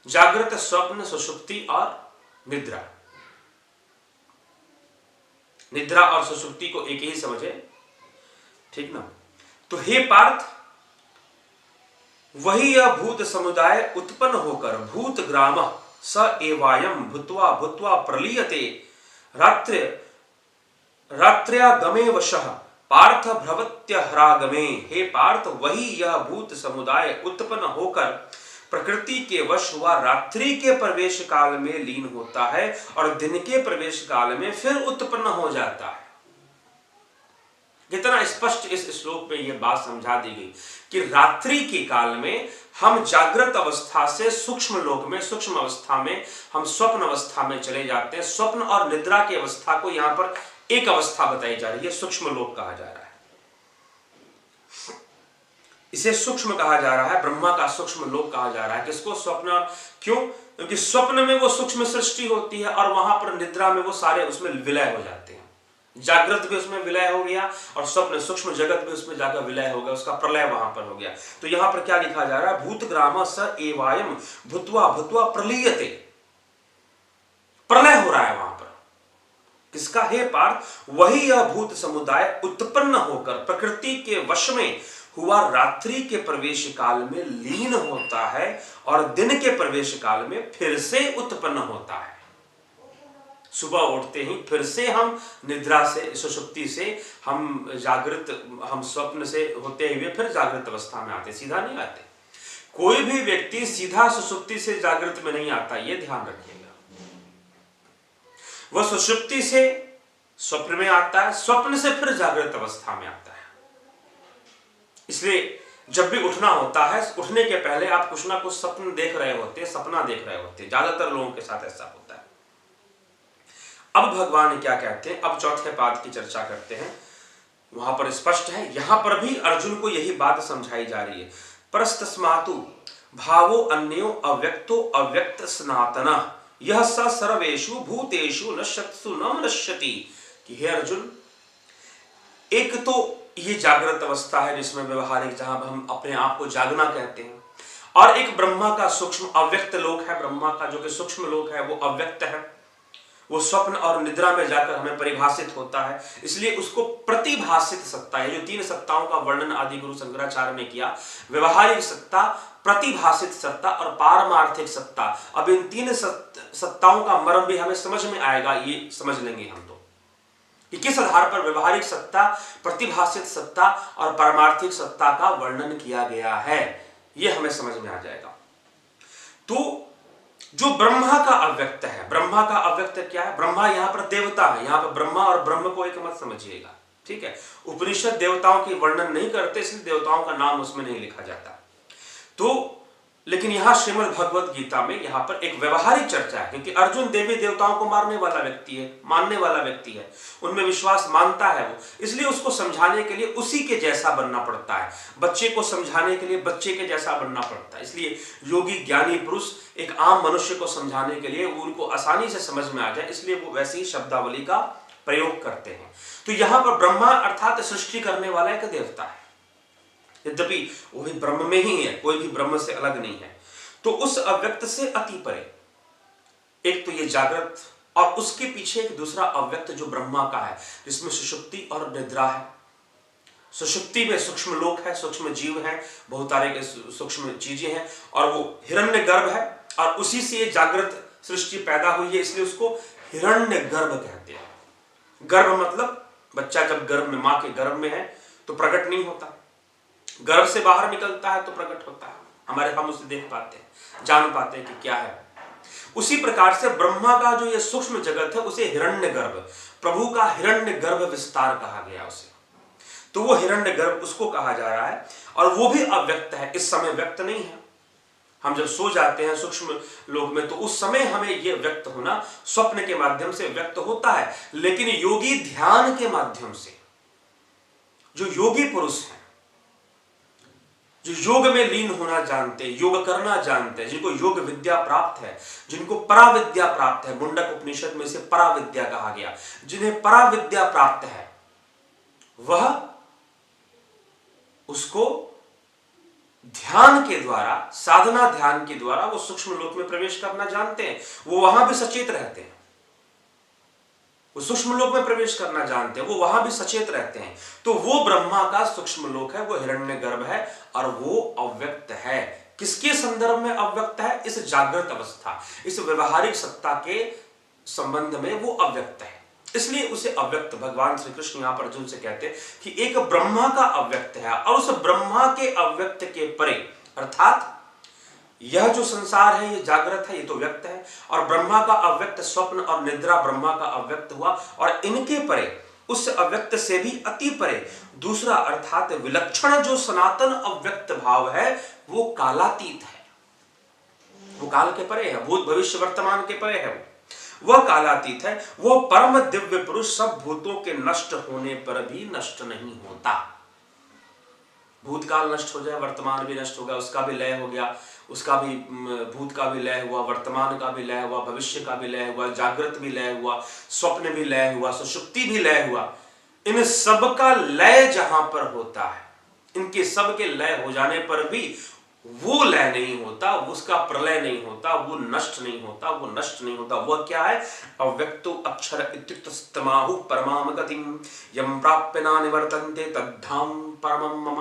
जागृत, स्वप्न, सुषुप्ति और निद्रा। निद्रा और सुषुप्ति को एक ही समझे, ठीक ना। तो हे पार्थ, वही यह भूत समुदाय उत्पन्न होकर भूत ग्राम स एवायम भूत्वा भूत्वा प्रलीयते रात्र्यागमे वशः पार्थ भ्रवत्यहरागमे। हे पार्थ, वही यह भूत समुदाय उत्पन्न होकर प्रकृति के वश हुआ रात्रि के प्रवेश काल में लीन होता है और दिन के प्रवेश काल में फिर उत्पन्न हो जाता है। कितना स्पष्ट इस श्लोक में यह बात समझा दी गई कि रात्रि के काल में हम जागृत अवस्था से सूक्ष्म लोक में, सूक्ष्म अवस्था में हम स्वप्न अवस्था में चले जाते हैं। स्वप्न और निद्रा की अवस्था को यहां पर एक अवस्था बताई जा रही है, सूक्ष्म लोक कहा जा रहा है। इसे सूक्ष्म कहा जा रहा है, ब्रह्मा का सूक्ष्म लोक कहा जा रहा है। किसको? स्वप्न। क्यों? क्योंकि स्वप्न में वो सूक्ष्म सृष्टि होती है और वहां पर निद्रा में वो सारे उसमें विलय हो जाते हैं। जागृत भी उसमें विलय हो गया और स्वप्न सूक्ष्म जगत भी उसमें जाकर विलय हो गया, उसका प्रलय वहां पर हो गया। तो यहां पर क्या लिखा जा रहा है, भूत ग्राम स एवायम भूत्वा भूत्वा प्रलीयते, प्रलय हो रहा है वहां पर। किसका? हे पार्थ, वही यह भूत समुदाय उत्पन्न होकर प्रकृति के वश में हुआ रात्रि के प्रवेश काल में लीन होता है और दिन के प्रवेश काल में फिर से उत्पन्न होता है। सुबह उठते ही फिर से हम निद्रा से, सुषुप्ति से हम जागृत, हम स्वप्न से होते हुए फिर जागृत अवस्था में आते, सीधा नहीं आते। कोई भी व्यक्ति सीधा सुषुप्ति से जागृत में नहीं आता, यह ध्यान रखिएगा। वह सुषुप्ति से स्वप्न में आता है, स्वप्न से फिर जागृत अवस्था में आता है। इसलिए जब भी उठना होता है, उठने के पहले आप कुछ ना कुछ स्वप्न देख रहे होते हैं, सपना देख रहे होते हैं। ज्यादातर लोगों के साथ ऐसा होता है। अब भगवान क्या कहते हैं, अब चौथे पाद की चर्चा करते हैं। वहां पर स्पष्ट है, यहां पर भी अर्जुन को यही बात समझाई जा रही है। परस्तस्मातु भावो अन्यो अव्यक्तो अव्यक्त सनातन यह स सर्वेषु भूतेषु नश्यत्सु न नश्यति। कि हे अर्जुन, एक तो ये जागृत अवस्था है जिसमें व्यवहारिक, जहां हम अपने आप को जागना कहते हैं, और एक ब्रह्मा का सूक्ष्म अव्यक्त लोक है। ब्रह्मा का जो कि सूक्ष्म लोक है वो अव्यक्त है, वो स्वप्न और निद्रा में जाकर हमें परिभाषित होता है। इसलिए उसको प्रतिभाषित सत्ता है। जो तीन सत्ताओं का वर्णन आदि गुरु शंकराचार्य ने किया, व्यवहारिक सत्ता, प्रतिभाषित सत्ता और पारमार्थिक सत्ता। अब इन तीन सत्ताओं का मर्म भी हमें समझ में आएगा, ये समझ लेंगे हम तो कि किस आधार पर व्यवहारिक सत्ता, प्रतिभाषित सत्ता और पारमार्थिक सत्ता का वर्णन किया गया है, ये हमें समझ में आ जाएगा। तो जो ब्रह्मा का अव्यक्त है, ब्रह्मा का अव्यक्त क्या है? ब्रह्मा यहां पर देवता है, यहां पर ब्रह्मा और ब्रह्म को एक मत समझिएगा, ठीक है। उपनिषद देवताओं की वर्णन नहीं करते, इसलिए देवताओं का नाम उसमें नहीं लिखा जाता। तो लेकिन यहां श्रीमद् भगवत गीता में यहां पर एक व्यवहारिक चर्चा है, क्योंकि अर्जुन देवी देवताओं को मारने वाला व्यक्ति है, मानने वाला व्यक्ति है, उनमें विश्वास मानता है वो, इसलिए उसको समझाने के लिए उसी के जैसा बनना पड़ता है। बच्चे को समझाने के लिए बच्चे के जैसा बनना पड़ता है। इसलिए योगी ज्ञानी पुरुष एक आम मनुष्य को समझाने के लिए, उनको आसानी से समझ में आ जाए, इसलिए वो वैसी ही शब्दावली का प्रयोग करते हैं। तो यहां पर ब्रह्मा अर्थात सृष्टि करने वाला एक देवता है, यद्यपि वो भी ब्रह्म में ही है, कोई भी ब्रह्म से अलग नहीं है। तो उस अव्यक्त से अति परे एक तो ये जागृत, और उसके पीछे एक दूसरा अव्यक्त जो ब्रह्मा का है, जिसमें सुषुप्ति और निद्रा है। सुषुप्ति में सूक्ष्म लोक है, सूक्ष्म जीव है, बहुत सारे के सूक्ष्म चीजें हैं, और वो हिरण्यगर्भ है, और उसी से ये जागृत सृष्टि पैदा हुई है, इसलिए उसको हिरण्यगर्भ कहते हैं। गर्भ मतलब बच्चा जब गर्भ में, मां के गर्भ में है तो प्रकट नहीं होता, गर्भ से बाहर निकलता है तो प्रकट होता है, हमारे हम उसे देख पाते हैं, जान पाते हैं कि क्या है। उसी प्रकार से ब्रह्मा का जो ये सूक्ष्म जगत है उसे हिरण्यगर्भ, प्रभु का हिरण्यगर्भ विस्तार कहा गया उसे। तो वो हिरण्यगर्भ उसको कहा जा रहा है, और वो भी अव्यक्त है, इस समय व्यक्त नहीं है। हम जब सो जाते हैं सूक्ष्म लोक में तो उस समय हमें ये व्यक्त होना स्वप्न के माध्यम से व्यक्त होता है, लेकिन योगी ध्यान के माध्यम से, जो योगी पुरुष हैं, जो योग में लीन होना जानते, योग करना जानते हैं, जिनको योग विद्या प्राप्त है, जिनको पराविद्या प्राप्त है, मुंडक उपनिषद में से पराविद्या कहा गया, जिन्हें पराविद्या प्राप्त है, वह उसको ध्यान के द्वारा, साधना ध्यान के द्वारा वो सूक्ष्म लोक में प्रवेश करना जानते हैं। वो वहां भी सचेत रहते हैं, वो सूक्ष्म लोक में प्रवेश करना जानते हैं, वो वहां भी सचेत रहते हैं। तो वो ब्रह्मा का सूक्ष्म लोक है, वो हिरण्यगर्भ है, और वो अव्यक्त है। किसके संदर्भ में अव्यक्त है? इस जागृत अवस्था, इस व्यवहारिक सत्ता के संबंध में वो अव्यक्त है, इसलिए उसे अव्यक्त भगवान श्री कृष्ण यहां पर अर्जुन से कहते हैं कि एक ब्रह्मा का अव्यक्त है, और उस ब्रह्मा के अव्यक्त के परे, अर्थात यह जो संसार है ये जागृत है, ये तो व्यक्त है, और ब्रह्मा का अव्यक्त स्वप्न और निद्रा ब्रह्मा का अव्यक्त हुआ, और इनके परे, उस अव्यक्त से भी अति परे दूसरा अर्थात विलक्षण जो सनातन अव्यक्त भाव है वो कालातीत है, वो काल के परे है, भूत भविष्य वर्तमान के परे है, वह कालातीत है। वो परम दिव्य पुरुष सब भूतों के नष्ट होने पर भी नष्ट नहीं होता। भूतकाल नष्ट हो जाए, वर्तमान भी नष्ट हो गया, उसका भी लय हो गया, उसका भी भूत का भी लय हुआ, वर्तमान का भी लय हुआ, भविष्य का भी लय हुआ, जागृत भी लय हुआ, स्वप्न भी लय हुआ, सुषुप्ति भी लय हुआ। इन सब का लय जहां पर होता है, इनके सब के लय हो जाने पर भी वो लय नहीं होता, उसका प्रलय नहीं होता, वो नष्ट नहीं होता, वो नष्ट नहीं होता। वह क्या है? अव्यक्तो अक्षर इत्युक्तस्तमाहु परमाम गतिम यम प्राप्य न निवर्तन्ते तद्धाम परमम मम।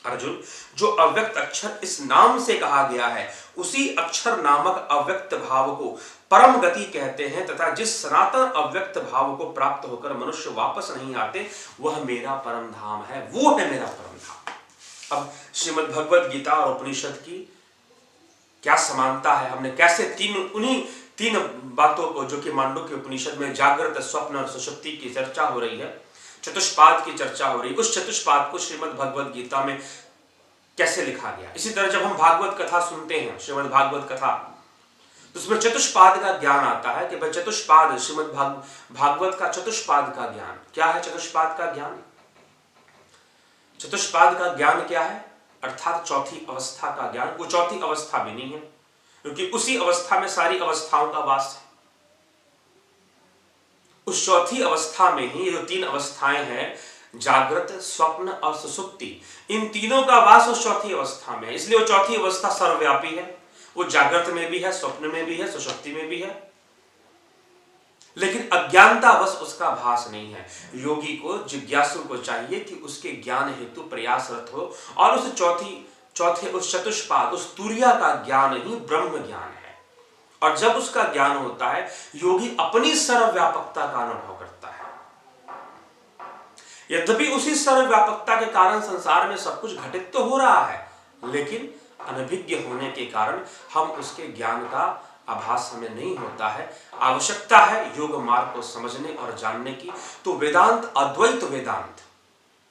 अर्जुन, जो अव्यक्त अक्षर इस नाम से कहा गया है, उसी अक्षर नामक अव्यक्त भाव को परम गति कहते हैं, तथा जिस सनातन अव्यक्त भाव को प्राप्त होकर मनुष्य वापस नहीं आते, वह मेरा परम धाम है, वो है मेरा परम धाम। अब श्रीमद् भगवत गीता और उपनिषद की क्या समानता है, हमने कैसे उन्हीं तीन बातों को, जो कि मांडुक्य उपनिषद में जागृत, स्वप्न और सुषुप्ति की चर्चा हो रही है, चतुष्पाद की चर्चा हो रही है, उस चतुष्पाद को श्रीमद् भगवत गीता में कैसे लिखा गया। इसी तरह जब हम भागवत कथा सुनते हैं, श्रीमद् भागवत कथा, तो उसमें चतुष्पाद का ज्ञान आता है कि भाई चतुष्पाद, श्रीमद् भागवत का चतुष्पाद का ज्ञान क्या है। चतुष्पाद का ज्ञान, चतुष्पाद का ज्ञान क्या है? अर्थात चौथी अवस्था का ज्ञान। वो चौथी अवस्था भी नहीं है, क्योंकि उसी अवस्था में सारी अवस्थाओं का वास है। उस चौथी अवस्था में ही जो तीन अवस्थाएं हैं, जागृत, स्वप्न और सुषुप्ति, इन तीनों का वास उस चौथी अवस्था में है। इसलिए वो चौथी अवस्था सर्वव्यापी है, वो जागृत में भी है, स्वप्न में भी है, सुषुप्ति में भी है, लेकिन अज्ञानतावश उसका भास नहीं है। योगी को, जिज्ञासु को चाहिए कि उसके ज्ञान हेतु प्रयासरत हो, और उस चौथे उस चतुष्पाद, उस तुरिया का ज्ञान ही ब्रह्म ज्ञान है। और जब उसका ज्ञान होता है, योगी अपनी सर्वव्यापकता का अनुभव करता है। यद्यपि उसी सर्वव्यापकता के कारण संसार में सब कुछ घटित तो हो रहा है, लेकिन अनभिज्ञ होने के कारण हम उसके ज्ञान का आभास हमें नहीं होता है। आवश्यकता है योग मार्ग को समझने और जानने की। तो वेदांत, अद्वैत वेदांत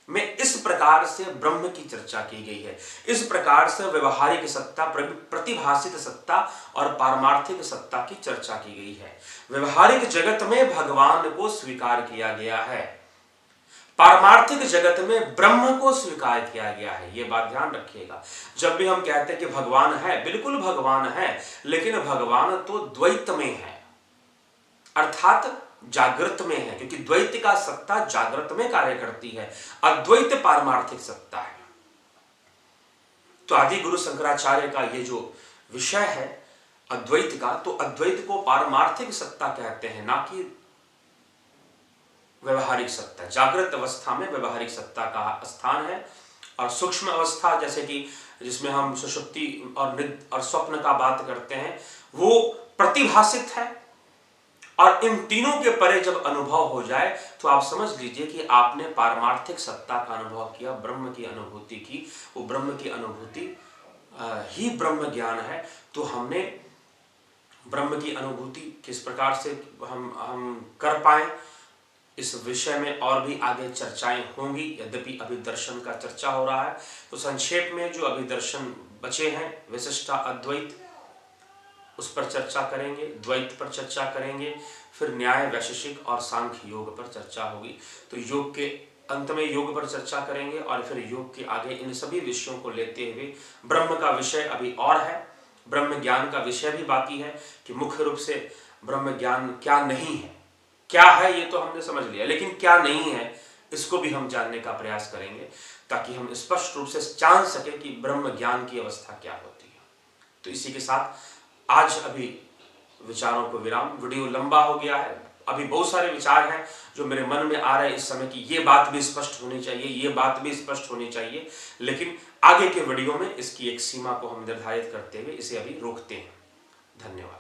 में इस प्रकार से ब्रह्म की चर्चा की गई है। इस प्रकार से व्यवहारिक सत्ता, प्रतिभासित सत्ता और पारमार्थिक सत्ता की चर्चा की गई है। व्यवहारिक जगत में भगवान को स्वीकार किया गया है, पारमार्थिक जगत में ब्रह्म को स्वीकार किया गया है। यह बात ध्यान रखिएगा। जब भी हम कहते हैं कि भगवान है, बिल्कुल भगवान है, लेकिन भगवान तो द्वैत में है, अर्थात जागृत में है, क्योंकि द्वैत का सत्ता जागृत में कार्य करती है, अद्वैत पारमार्थिक सत्ता है। तो आदि गुरु शंकराचार्य का ये जो विषय है अद्वैत का, तो अद्वैत को पारमार्थिक सत्ता कहते हैं, ना कि व्यवहारिक सत्ता। जागृत अवस्था में व्यवहारिक सत्ता का स्थान है, और सूक्ष्म अवस्था जैसे कि जिसमें हम सुषुप्ति और स्वप्न का बात करते हैं, वो प्रतिभासित है। और इन तीनों के परे जब अनुभव हो जाए तो आप समझ लीजिए कि आपने पारमार्थिक सत्ता का अनुभव किया, ब्रह्म की अनुभूति की। वो ब्रह्म की अनुभूति ही ब्रह्म ज्ञान है। तो हमने ब्रह्म की अनुभूति किस प्रकार से हम कर पाए, इस विषय में और भी आगे चर्चाएं होंगी। यद्यपि अभी दर्शन का चर्चा हो रहा है, तो संक्षेप में जो अभी दर्शन बचे हैं, विशिष्टा अद्वैत, उस पर चर्चा करेंगे, द्वैत पर चर्चा करेंगे, फिर न्याय, वैशेषिक और सांख्य योग पर चर्चा होगी। तो योग के अंत में योग पर चर्चा करेंगे, और फिर योग के आगे इन सभी विषयों को लेते हुए ब्रह्म का विषय अभी और है, ब्रह्म ज्ञान का विषय भी बाकी है कि मुख्य रूप से ब्रह्म ज्ञान क्या नहीं है। क्या है ये तो हमने समझ लिया, लेकिन क्या नहीं है इसको भी हम जानने का प्रयास करेंगे, ताकि हम स्पष्ट रूप से जान सके कि ब्रह्म ज्ञान की अवस्था क्या होती है। तो इसी के साथ आज अभी विचारों को विराम। वीडियो लंबा हो गया है, अभी बहुत सारे विचार हैं जो मेरे मन में आ रहे हैं इस समय की ये बात भी स्पष्ट होनी चाहिए, ये बात भी स्पष्ट होनी चाहिए, लेकिन आगे के वीडियो में इसकी एक सीमा को हम निर्धारित करते हुए इसे अभी रोकते हैं। धन्यवाद।